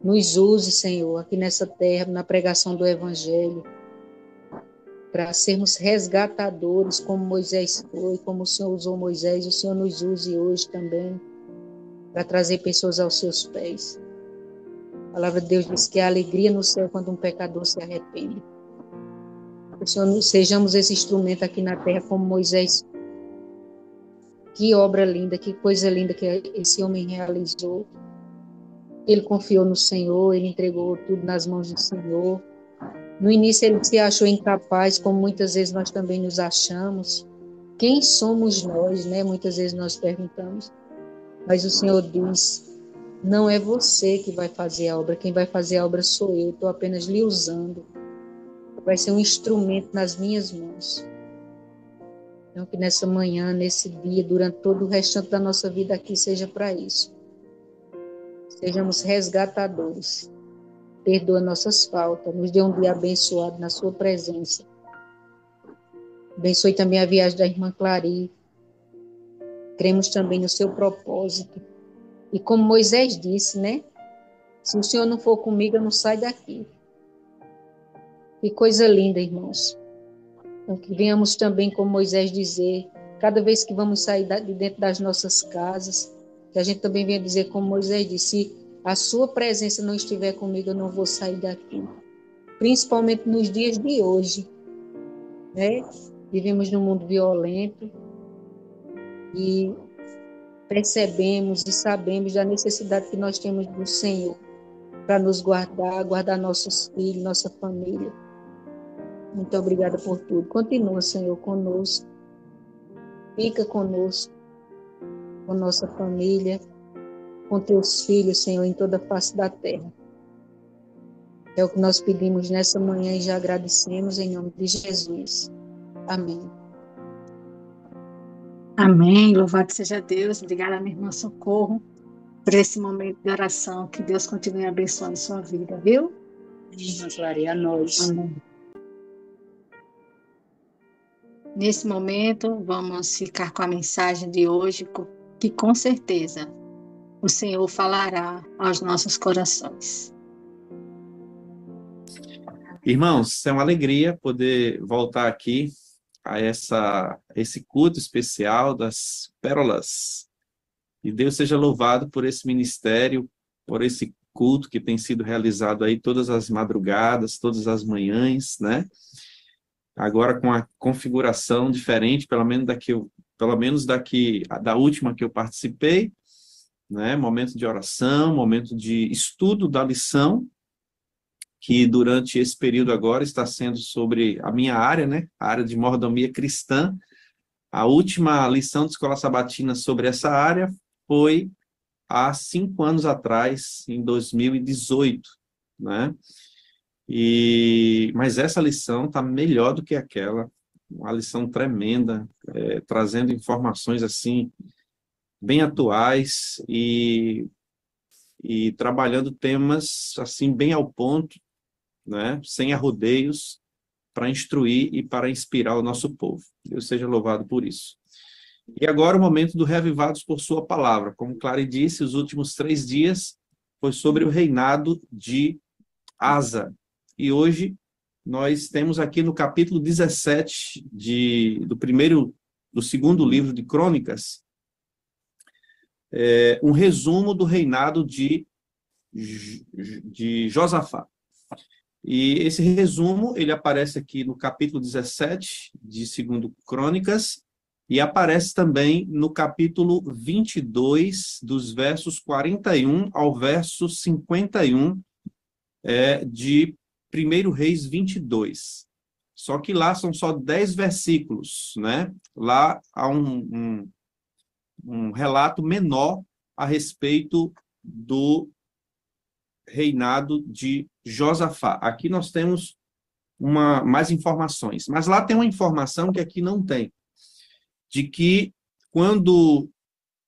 Nos use, Senhor, aqui nessa terra, na pregação do Evangelho, para sermos resgatadores, como Moisés foi, como o Senhor usou Moisés, o Senhor nos use hoje também, para trazer pessoas aos seus pés. A palavra de Deus diz que há alegria no céu quando um pecador se arrepende. Que o Senhor, sejamos esse instrumento aqui na terra, como Moisés. Que obra linda, que coisa linda que esse homem realizou. Ele confiou no Senhor, ele entregou tudo nas mãos do Senhor. No início ele se achou incapaz, como muitas vezes nós também nos achamos. Quem somos nós, né? Muitas vezes nós perguntamos. Mas o Senhor diz, não é você que vai fazer a obra, quem vai fazer a obra sou eu, estou apenas lhe usando. vai ser um instrumento nas minhas mãos. Então, que nessa manhã, nesse dia, durante todo o restante da nossa vida aqui, seja para isso. Sejamos resgatadores. Perdoa nossas faltas. Nos dê um dia abençoado na sua presença. Abençoe também a viagem da irmã Clary. Cremos também no seu propósito. E como Moisés disse, né? Se o Senhor não for comigo, eu não saio daqui. Que coisa linda, irmãos. Então, que venhamos também, como Moisés dizer, cada vez que vamos sair de dentro das nossas casas, que a gente também venha dizer, como Moisés disse, se a sua presença não estiver comigo, eu não vou sair daqui. Principalmente nos dias de hoje, né? Vivemos num mundo violento e percebemos e sabemos da necessidade que nós temos do Senhor para nos guardar nossos filhos, nossa família. Muito obrigada por tudo. Continua, Senhor, conosco. Fica conosco, com nossa família, com teus filhos, Senhor, em toda a face da terra. É o que nós pedimos nessa manhã e já agradecemos em nome de Jesus. Amém. Amém. Louvado seja Deus. Obrigada, minha irmã Socorro, por esse momento de oração. Que Deus continue abençoando sua vida, viu? Irmã Clary, a nós. Amém. Nesse momento, vamos ficar com a mensagem de hoje, que com certeza o Senhor falará aos nossos corações. Irmãos, é uma alegria poder voltar aqui a esse culto especial das pérolas. E Deus seja louvado por esse ministério, por esse culto que tem sido realizado aí todas as madrugadas, todas as manhãs, né? Agora com a configuração diferente, pelo menos da última que eu participei, né? Momento de oração, momento de estudo da lição, que durante esse período agora está sendo sobre a minha área, né? A área de mordomia cristã. A última lição de Escola Sabatina sobre essa área foi há 5 anos atrás, em 2018, né? Mas essa lição está melhor do que aquela, uma lição tremenda, trazendo informações assim bem atuais e trabalhando temas assim bem ao ponto, né? Sem arrodeios, para instruir e para inspirar o nosso povo. Deus seja louvado por isso. E agora o momento do Reavivados por sua palavra. Como Clary disse, os últimos 3 dias foi sobre o reinado de Asa. E hoje nós temos aqui no capítulo 17 do segundo livro de Crônicas, um resumo do reinado de Josafá. E esse resumo, ele aparece aqui no capítulo 17 de 2 Crônicas e aparece também no capítulo 22, dos versos 41 ao verso 51 de 1 Reis 22. Só que lá são só 10 versículos, né? Lá há um relato menor a respeito do reinado de Josafá. Aqui nós temos mais informações, mas lá tem uma informação que aqui não tem, de que quando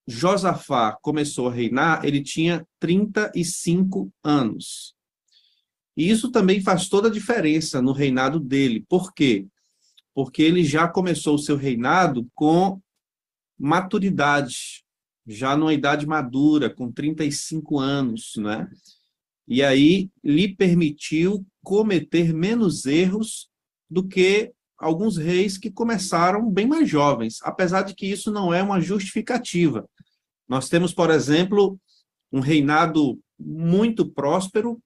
Josafá começou a reinar, ele tinha 35 anos. E isso também faz toda a diferença no reinado dele. Por quê? Porque ele já começou o seu reinado com maturidade, já numa idade madura, com 35 anos, né? E aí lhe permitiu cometer menos erros do que alguns reis que começaram bem mais jovens, apesar de que isso não é uma justificativa. Nós temos, por exemplo, um reinado muito próspero,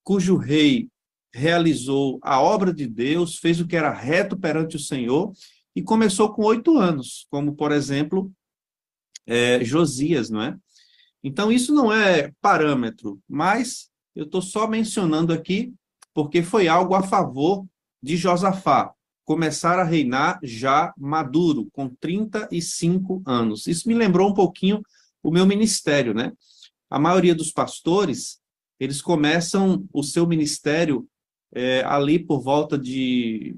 cujo rei realizou a obra de Deus, fez o que era reto perante o Senhor e começou com 8 anos, como, por exemplo, Josias, não é? Então, isso não é parâmetro, mas eu estou só mencionando aqui porque foi algo a favor de Josafá, começar a reinar já maduro, com 35 anos. Isso me lembrou um pouquinho o meu ministério, né? A maioria dos pastores, eles começam o seu ministério ali por volta de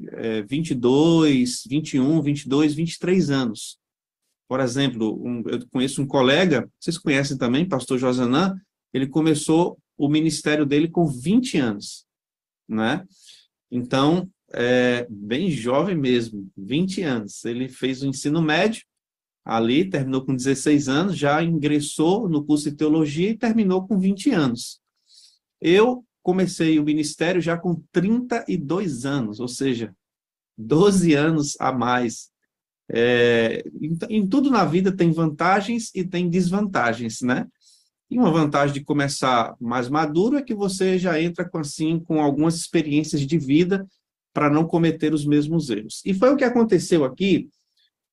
22, 21, 22, 23 anos. Por exemplo, eu conheço um colega, vocês conhecem também, pastor Josanã, ele começou o ministério dele com 20 anos, né? Então, bem jovem mesmo, 20 anos. Ele fez o ensino médio ali, terminou com 16 anos, já ingressou no curso de teologia e terminou com 20 anos. Eu comecei o ministério já com 32 anos, ou seja, 12 anos a mais. Em tudo na vida tem vantagens e tem desvantagens, né? E uma vantagem de começar mais maduro é que você já entra com algumas experiências de vida para não cometer os mesmos erros. E foi o que aconteceu aqui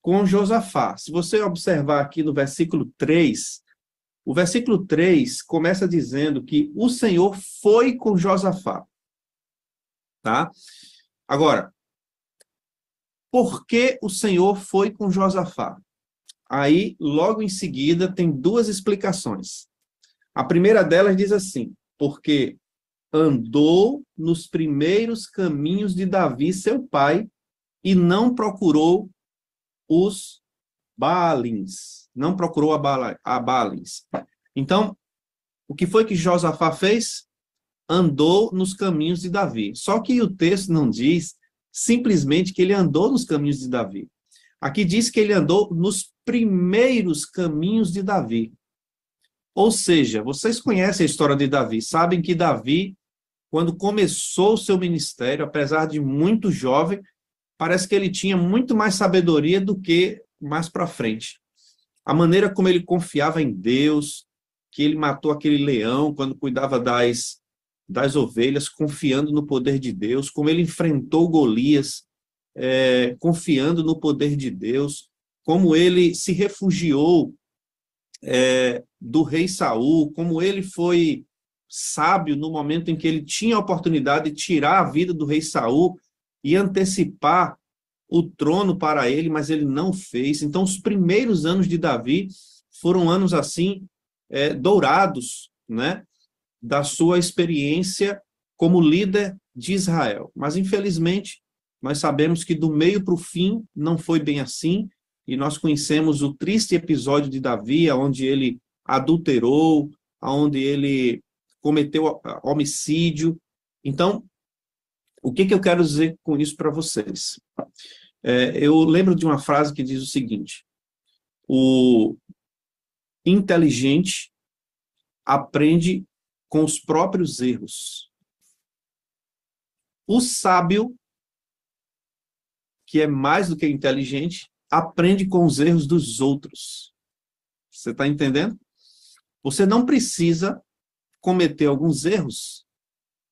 com Josafá. Se você observar aqui no versículo 3, o versículo 3 começa dizendo que o Senhor foi com Josafá. Tá? Agora, por que o Senhor foi com Josafá? Aí, logo em seguida, tem duas explicações. A primeira delas diz assim, porque andou nos primeiros caminhos de Davi, seu pai, e não procurou os Baalins. Não procurou a Baalins. Então, o que foi que Josafá fez? Andou nos caminhos de Davi. Só que o texto não diz simplesmente que ele andou nos caminhos de Davi. Aqui diz que ele andou nos primeiros caminhos de Davi. Ou seja, vocês conhecem a história de Davi, sabem que Davi, quando começou o seu ministério, apesar de muito jovem, parece que ele tinha muito mais sabedoria do que mais para frente. A maneira como ele confiava em Deus, que ele matou aquele leão quando cuidava das ovelhas, confiando no poder de Deus, como ele enfrentou Golias, confiando no poder de Deus, como ele se refugiou do rei Saul, como ele foi sábio no momento em que ele tinha a oportunidade de tirar a vida do rei Saul e antecipar o trono para ele, mas ele não fez. Então, os primeiros anos de Davi foram anos assim, dourados, né, da sua experiência como líder de Israel. Mas, infelizmente, nós sabemos que do meio para o fim não foi bem assim, e nós conhecemos o triste episódio de Davi, onde ele adulterou, onde ele cometeu homicídio. Então, o que eu quero dizer com isso para vocês? Eu lembro de uma frase que diz o seguinte: o inteligente aprende com os próprios erros. O sábio, que é mais do que inteligente, aprende com os erros dos outros. Você está entendendo? Você não precisa cometer alguns erros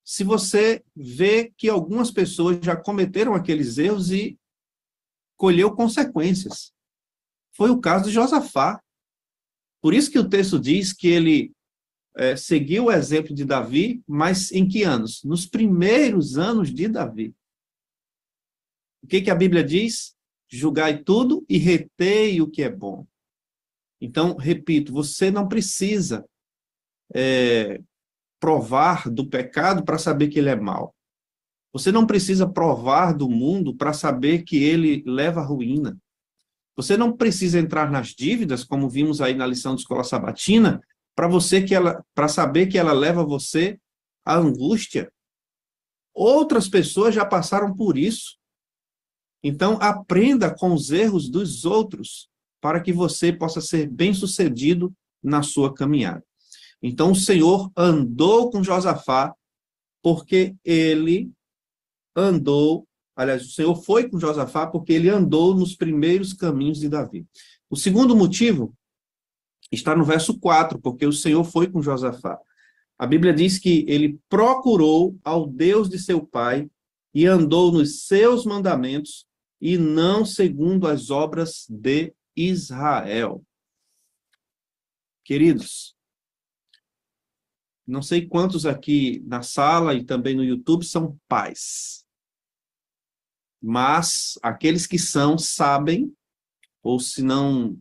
se você vê que algumas pessoas já cometeram aqueles erros e colheu consequências. Foi o caso de Josafá. Por isso que o texto diz que ele seguiu o exemplo de Davi, mas em que anos? Nos primeiros anos de Davi. O que a Bíblia diz? Julgai tudo e retei o que é bom. Então, repito, você não precisa provar do pecado para saber que ele é mau. Você não precisa provar do mundo para saber que ele leva à ruína. Você não precisa entrar nas dívidas, como vimos aí na lição de escola sabatina, para saber que ela leva você à angústia. Outras pessoas já passaram por isso. Então, aprenda com os erros dos outros para que você possa ser bem-sucedido na sua caminhada. Então, o Senhor andou com Josafá porque ele andou, aliás, o Senhor foi com Josafá porque ele andou nos primeiros caminhos de Davi. O segundo motivo está no verso 4, porque o Senhor foi com Josafá. A Bíblia diz que ele procurou ao Deus de seu pai e andou nos seus mandamentos e não segundo as obras de Israel. Queridos, não sei quantos aqui na sala e também no YouTube são pais, mas aqueles que são sabem, ou se não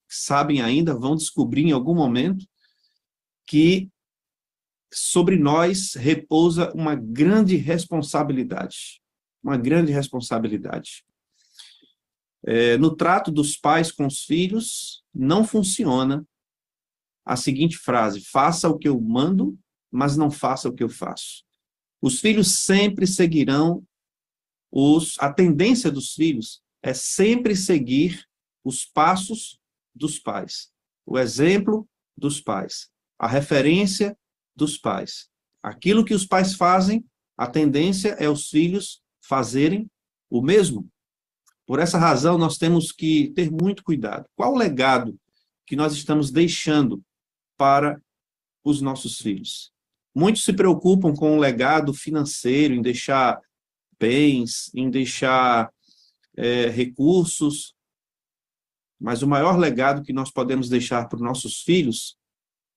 sabem ainda, vão descobrir em algum momento que sobre nós repousa uma grande responsabilidade. Uma grande responsabilidade. No trato dos pais com os filhos, não funciona a seguinte frase: faça o que eu mando, mas não faça o que eu faço. Os filhos sempre seguirão a tendência dos filhos é sempre seguir os passos dos pais, o exemplo dos pais, a referência dos pais. Aquilo que os pais fazem, a tendência é os filhos fazerem o mesmo. Por essa razão, nós temos que ter muito cuidado. Qual o legado que nós estamos deixando para os nossos filhos? Muitos se preocupam com o legado financeiro, em deixar bens, em deixar recursos, mas o maior legado que nós podemos deixar para os nossos filhos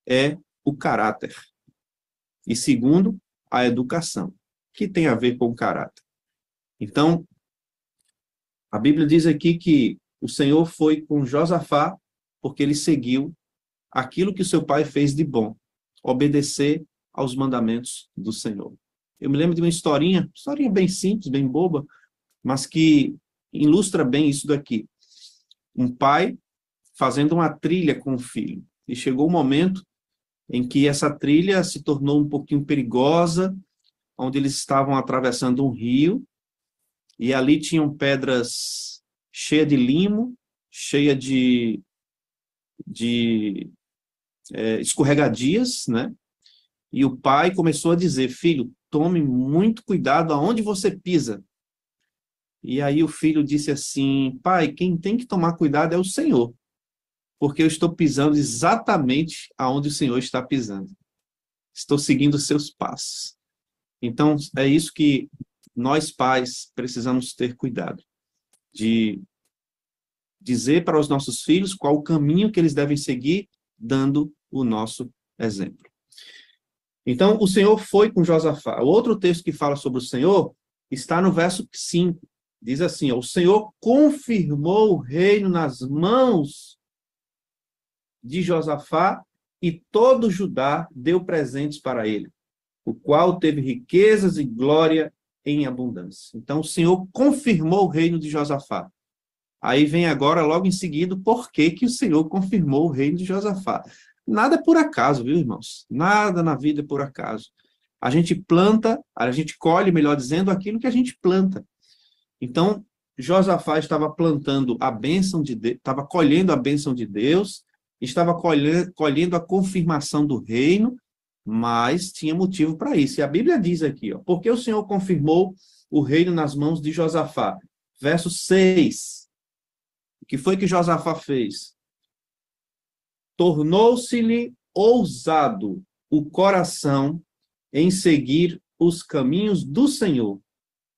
é o caráter. E segundo, a educação, que tem a ver com o caráter. Então, a Bíblia diz aqui que o Senhor foi com Josafá porque ele seguiu aquilo que o seu pai fez de bom, obedecer aos mandamentos do Senhor. Eu me lembro de uma historinha bem simples, bem boba, mas que ilustra bem isso daqui. Um pai fazendo uma trilha com o filho. E chegou um momento em que essa trilha se tornou um pouquinho perigosa, onde eles estavam atravessando um rio, e ali tinham pedras cheias de limo, cheias de escorregadias, né? E o pai começou a dizer: filho, tome muito cuidado aonde você pisa. E aí o filho disse assim: pai, quem tem que tomar cuidado é o Senhor, porque eu estou pisando exatamente aonde o Senhor está pisando. Estou seguindo os seus passos. Então, é isso que nós pais precisamos ter cuidado, de dizer para os nossos filhos qual o caminho que eles devem seguir, dando o nosso exemplo. Então, o Senhor foi com Josafá. O outro texto que fala sobre o Senhor está no verso 5. Diz assim: o Senhor confirmou o reino nas mãos de Josafá e todo Judá deu presentes para ele, o qual teve riquezas e glória em abundância. Então, o Senhor confirmou o reino de Josafá. Aí vem agora, logo em seguida, por que o Senhor confirmou o reino de Josafá. Nada é por acaso, viu, irmãos? Nada na vida é por acaso. A gente planta, a gente colhe, melhor dizendo, aquilo que a gente planta. Então, Josafá estava plantando a bênção de Deus, estava colhendo a bênção de Deus, estava colhendo a confirmação do reino, mas tinha motivo para isso. E a Bíblia diz aqui, porque o Senhor confirmou o reino nas mãos de Josafá. Verso 6. O que foi que Josafá fez? Tornou-se-lhe ousado o coração em seguir os caminhos do Senhor,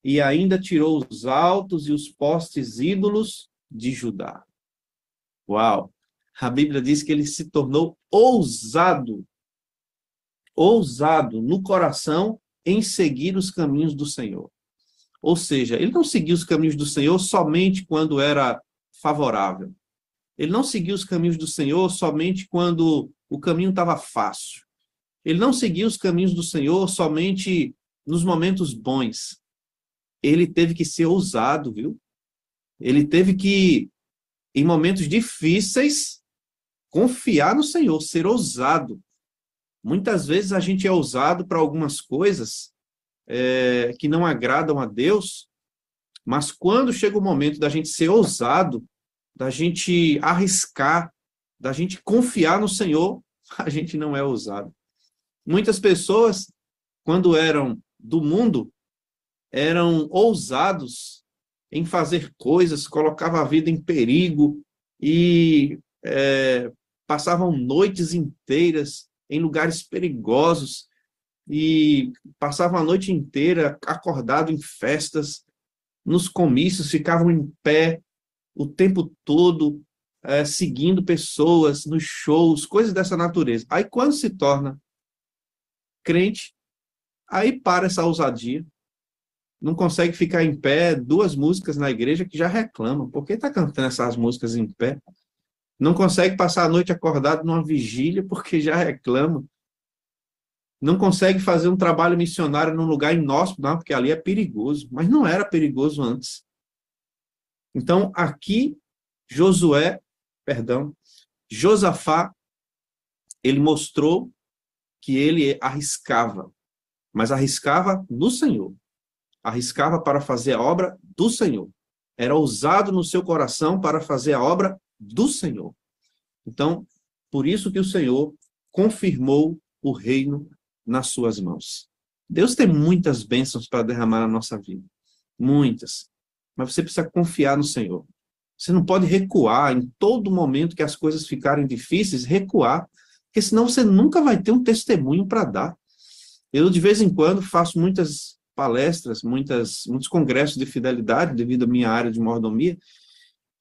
e ainda tirou os altos e os postes ídolos de Judá. Uau! A Bíblia diz que ele se tornou ousado no coração em seguir os caminhos do Senhor. Ou seja, ele não seguiu os caminhos do Senhor somente quando era favorável. Ele não seguiu os caminhos do Senhor somente quando o caminho estava fácil. Ele não seguiu os caminhos do Senhor somente nos momentos bons. Ele teve que ser ousado, viu? Ele teve que, em momentos difíceis, confiar no Senhor, ser ousado. Muitas vezes a gente é ousado para algumas coisas que não agradam a Deus, mas quando chega o momento da gente ser ousado, da gente arriscar, da gente confiar no Senhor, a gente não é ousado. Muitas pessoas, quando eram do mundo, eram ousados em fazer coisas, colocavam a vida em perigo e passavam noites inteiras em lugares perigosos e passavam a noite inteira acordado em festas, nos comícios, ficavam em pé o tempo todo, seguindo pessoas, nos shows, coisas dessa natureza. Aí, quando se torna crente, aí para essa ousadia, não consegue ficar em pé, 2 músicas na igreja que já reclamam. Por que está cantando essas músicas em pé? Não consegue passar a noite acordado numa vigília porque já reclama. não consegue fazer um trabalho missionário num lugar inóspito, não, porque ali é perigoso, mas não era perigoso antes. Então, aqui, Josafá, ele mostrou que ele arriscava, mas arriscava no Senhor. Arriscava para fazer a obra do Senhor. Era ousado no seu coração para fazer a obra do Senhor. Então, por isso que o Senhor confirmou o reino nas suas mãos. Deus tem muitas bênçãos para derramar na nossa vida. Muitas. Mas você precisa confiar no Senhor. Você não pode recuar em todo momento que as coisas ficarem difíceis, recuar, porque senão você nunca vai ter um testemunho para dar. Eu, de vez em quando, faço muitas palestras, muitos congressos de fidelidade, devido à minha área de mordomia,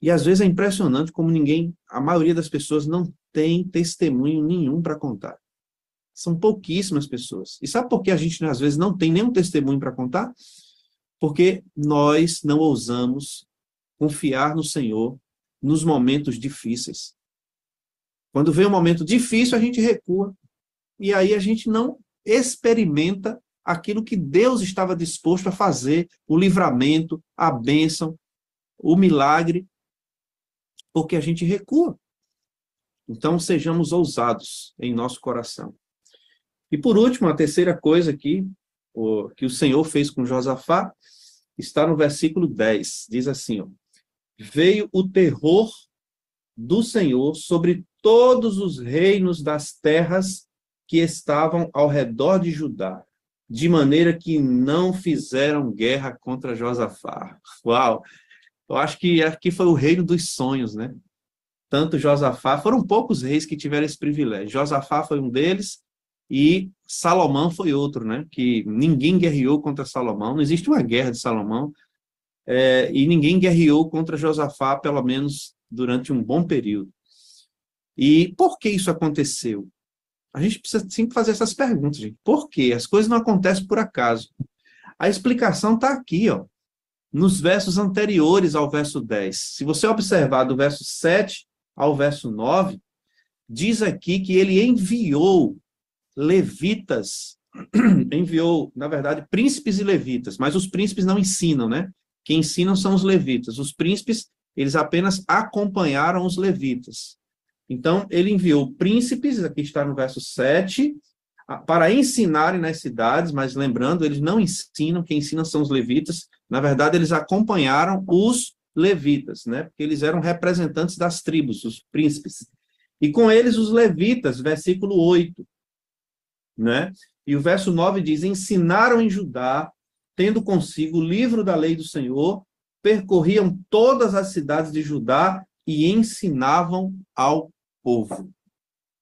e às vezes é impressionante como a maioria das pessoas não tem testemunho nenhum para contar. São pouquíssimas pessoas. E sabe por que a gente, às vezes, não tem nenhum testemunho para contar? Porque nós não ousamos confiar no Senhor nos momentos difíceis. Quando vem um momento difícil, a gente recua. E aí a gente não experimenta aquilo que Deus estava disposto a fazer, o livramento, a bênção, o milagre, porque a gente recua. Então, sejamos ousados em nosso coração. E por último, a terceira coisa aqui, que o Senhor fez com Josafá, está no versículo 10. Diz assim, ó, veio o terror do Senhor sobre todos os reinos das terras que estavam ao redor de Judá, de maneira que não fizeram guerra contra Josafá. Uau! Eu acho que aqui foi o reino dos sonhos, né? Tanto Josafá, foram poucos reis que tiveram esse privilégio. Josafá foi um deles e Salomão foi outro, né? Que ninguém guerreou contra Salomão, não existe uma guerra de Salomão, e ninguém guerreou contra Josafá, pelo menos durante um bom período. E por que isso aconteceu? A gente precisa sempre fazer essas perguntas, gente. Por quê? As coisas não acontecem por acaso. A explicação está aqui, ó, nos versos anteriores ao verso 10. Se você observar do verso 7 ao verso 9, diz aqui que ele enviou levitas, enviou, na verdade, príncipes e levitas, mas os príncipes não ensinam, né? Quem ensinam são os levitas. Os príncipes, eles apenas acompanharam os levitas. Então, ele enviou príncipes, aqui está no verso 7, para ensinarem nas cidades, mas lembrando, eles não ensinam, quem ensina são os levitas. Na verdade, eles acompanharam os levitas, né? Porque eles eram representantes das tribos, os príncipes. E com eles os levitas, versículo 8, né? E o verso 9 diz, ensinaram em Judá, tendo consigo o livro da lei do Senhor, percorriam todas as cidades de Judá e ensinavam ao povo.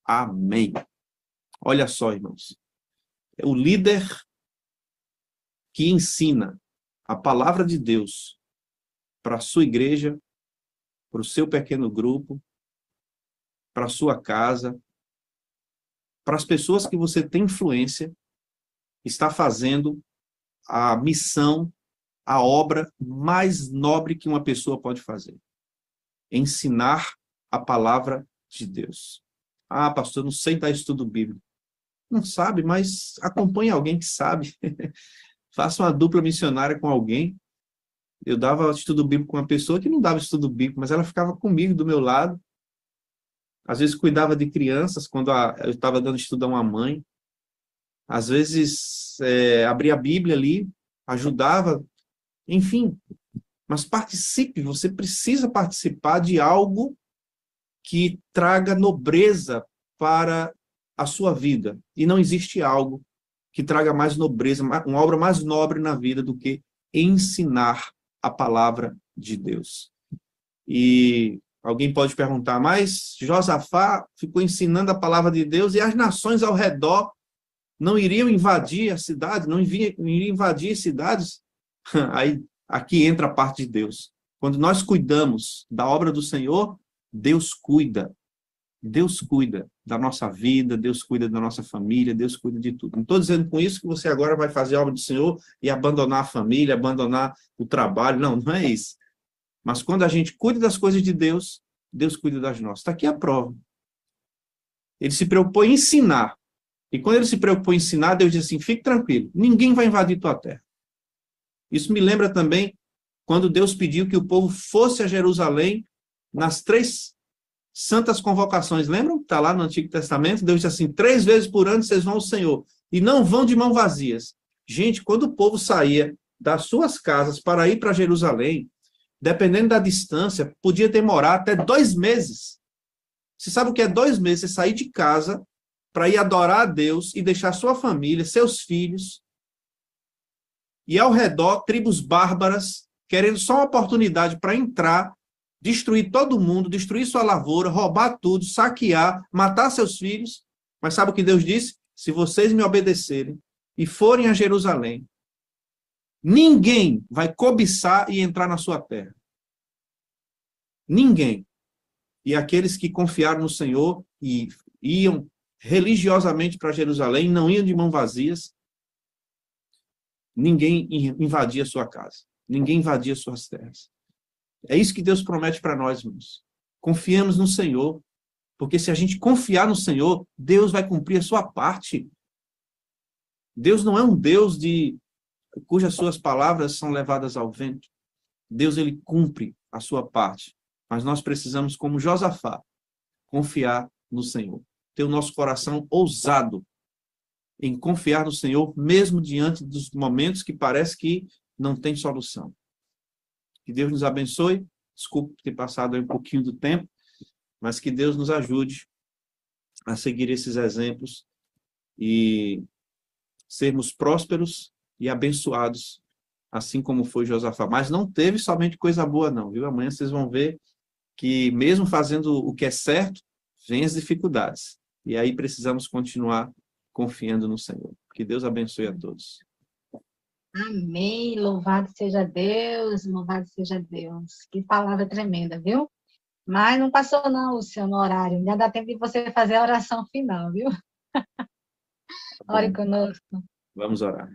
Amém. Olha só, irmãos. O líder que ensina a palavra de Deus para a sua igreja, para o seu pequeno grupo, para a sua casa, para as pessoas que você tem influência, está fazendo a missão, a obra mais nobre que uma pessoa pode fazer. Ensinar a palavra de Deus. Ah, pastor, não sei dar estudo bíblico. Não sabe, mas acompanhe alguém que sabe. Faça uma dupla missionária com alguém. Eu dava estudo bíblico com uma pessoa que não dava estudo bíblico, mas ela ficava comigo, do meu lado. Às vezes cuidava de crianças, quando eu estava dando estudo a uma mãe. Às vezes abria a Bíblia ali, ajudava. Enfim, mas participe, você precisa participar de algo que traga nobreza para a sua vida. E não existe algo que traga mais nobreza, uma obra mais nobre na vida do que ensinar a palavra de Deus. E alguém pode perguntar, mas Josafá ficou ensinando a palavra de Deus e as nações ao redor não iriam invadir a cidade, não iriam invadir cidades? Aí, aqui entra a parte de Deus. Quando nós cuidamos da obra do Senhor, Deus cuida. Deus cuida da nossa vida, Deus cuida da nossa família, Deus cuida de tudo. Não estou dizendo com isso que você agora vai fazer a obra do Senhor e abandonar a família, abandonar o trabalho. Não, não é isso. Mas quando a gente cuida das coisas de Deus, Deus cuida das nossas. Está aqui a prova. Ele se preocupou em ensinar. E quando ele se preocupou em ensinar, Deus disse assim, fique tranquilo, ninguém vai invadir tua terra. Isso me lembra também quando Deus pediu que o povo fosse a Jerusalém nas 3 santas convocações. Lembram? Está lá no Antigo Testamento. Deus disse assim, 3 vezes por ano vocês vão ao Senhor. E não vão de mãos vazias. Gente, quando o povo saía das suas casas para ir para Jerusalém, dependendo da distância, podia demorar até 2 meses. Você sabe o que é 2 meses? Você sair de casa para ir adorar a Deus e deixar sua família, seus filhos, e ao redor, tribos bárbaras, querendo só uma oportunidade para entrar, destruir todo mundo, destruir sua lavoura, roubar tudo, saquear, matar seus filhos. Mas sabe o que Deus disse? Se vocês me obedecerem e forem a Jerusalém, ninguém vai cobiçar e entrar na sua terra. Ninguém. E aqueles que confiaram no Senhor e iam religiosamente para Jerusalém, não iam de mãos vazias, ninguém invadia sua casa. Ninguém invadia suas terras. É isso que Deus promete para nós, irmãos. Confiamos no Senhor, porque se a gente confiar no Senhor, Deus vai cumprir a sua parte. Deus não é um Deus cujas suas palavras são levadas ao vento. Deus, ele cumpre a sua parte. Mas nós precisamos, como Josafá, confiar no Senhor. Ter o nosso coração ousado em confiar no Senhor, mesmo diante dos momentos que parece que não tem solução. Que Deus nos abençoe. Desculpe ter passado aí um pouquinho do tempo, mas que Deus nos ajude a seguir esses exemplos e sermos prósperos e abençoados, assim como foi Josafá. Mas não teve somente coisa boa, não, viu? Amanhã vocês vão ver que, mesmo fazendo o que é certo, vem as dificuldades. E aí precisamos continuar confiando no Senhor. Que Deus abençoe a todos. Amém. Louvado seja Deus, louvado seja Deus. Que palavra tremenda, viu? Mas não passou não, Luciano, o horário. Ainda dá tempo de você fazer a oração final, viu? Ore conosco. Vamos orar.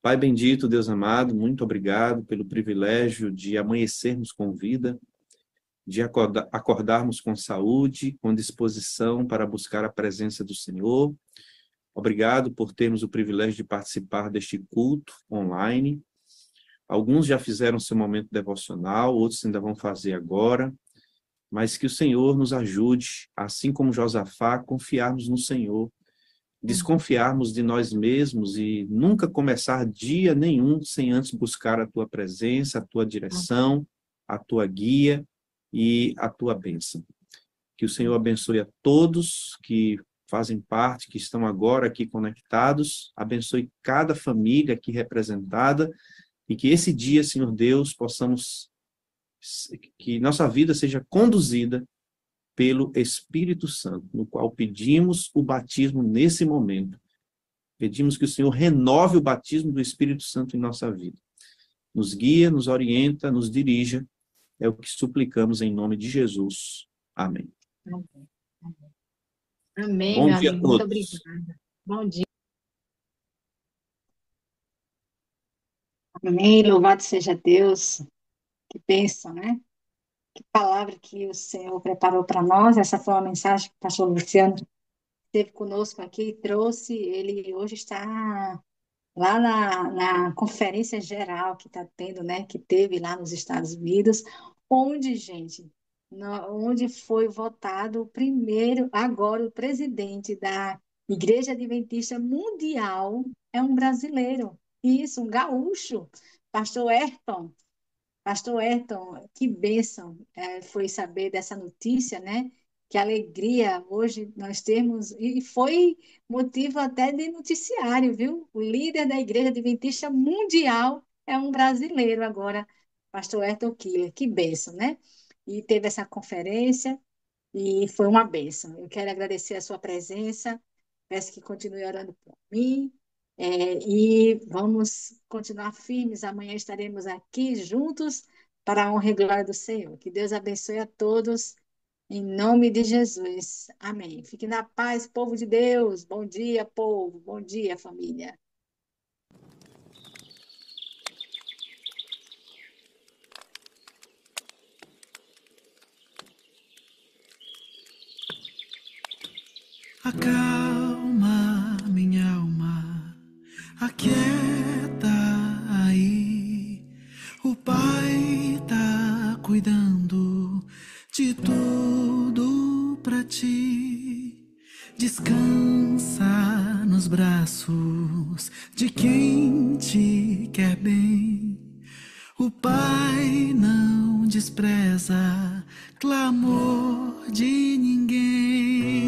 Pai bendito, Deus amado, muito obrigado pelo privilégio de amanhecermos com vida, de acordarmos com saúde, com disposição para buscar a presença do Senhor. Obrigado por termos o privilégio de participar deste culto online. Alguns já fizeram seu momento devocional, outros ainda vão fazer agora, mas que o Senhor nos ajude, assim como Josafá, a confiarmos no Senhor, desconfiarmos de nós mesmos e nunca começar dia nenhum sem antes buscar a Tua presença, a Tua direção, a Tua guia e a Tua bênção. Que o Senhor abençoe a todos que fazem parte, que estão agora aqui conectados, abençoe cada família aqui representada, e que esse dia, Senhor Deus, que nossa vida seja conduzida pelo Espírito Santo, no qual pedimos o batismo nesse momento. Pedimos que o Senhor renove o batismo do Espírito Santo em nossa vida. Nos guia, nos orienta, nos dirija, é o que suplicamos em nome de Jesus. Amém. Amém, Bom meu dia amigo. a Muito todos. obrigada. Bom dia. Amém. Louvado seja Deus. Que bênção, né? Que palavra que o Senhor preparou para nós. Essa foi uma mensagem que o pastor Luciano esteve conosco aqui e trouxe. Ele hoje está lá na conferência geral que está tendo, né? Que teve lá nos Estados Unidos, onde, gente, onde foi votado o primeiro, agora o presidente da Igreja Adventista Mundial é um brasileiro. Isso, um gaúcho, pastor Ayrton. Pastor Ayrton, que bênção foi saber dessa notícia, né? Que alegria hoje nós temos, e foi motivo até de noticiário, viu? O líder da Igreja Adventista Mundial é um brasileiro agora, Pastor Ayrton Killer, que bênção, né? E teve essa conferência e foi uma bênção. Eu quero agradecer a sua presença, peço que continue orando por mim, e vamos continuar firmes. Amanhã estaremos aqui juntos para a honra e glória do Senhor. Que Deus abençoe a todos, em nome de Jesus. Amém. Fique na paz, povo de Deus. Bom dia, povo. Bom dia, família. Acalma de tudo pra ti. Descansa nos braços de quem te quer bem. O Pai não despreza clamor de ninguém.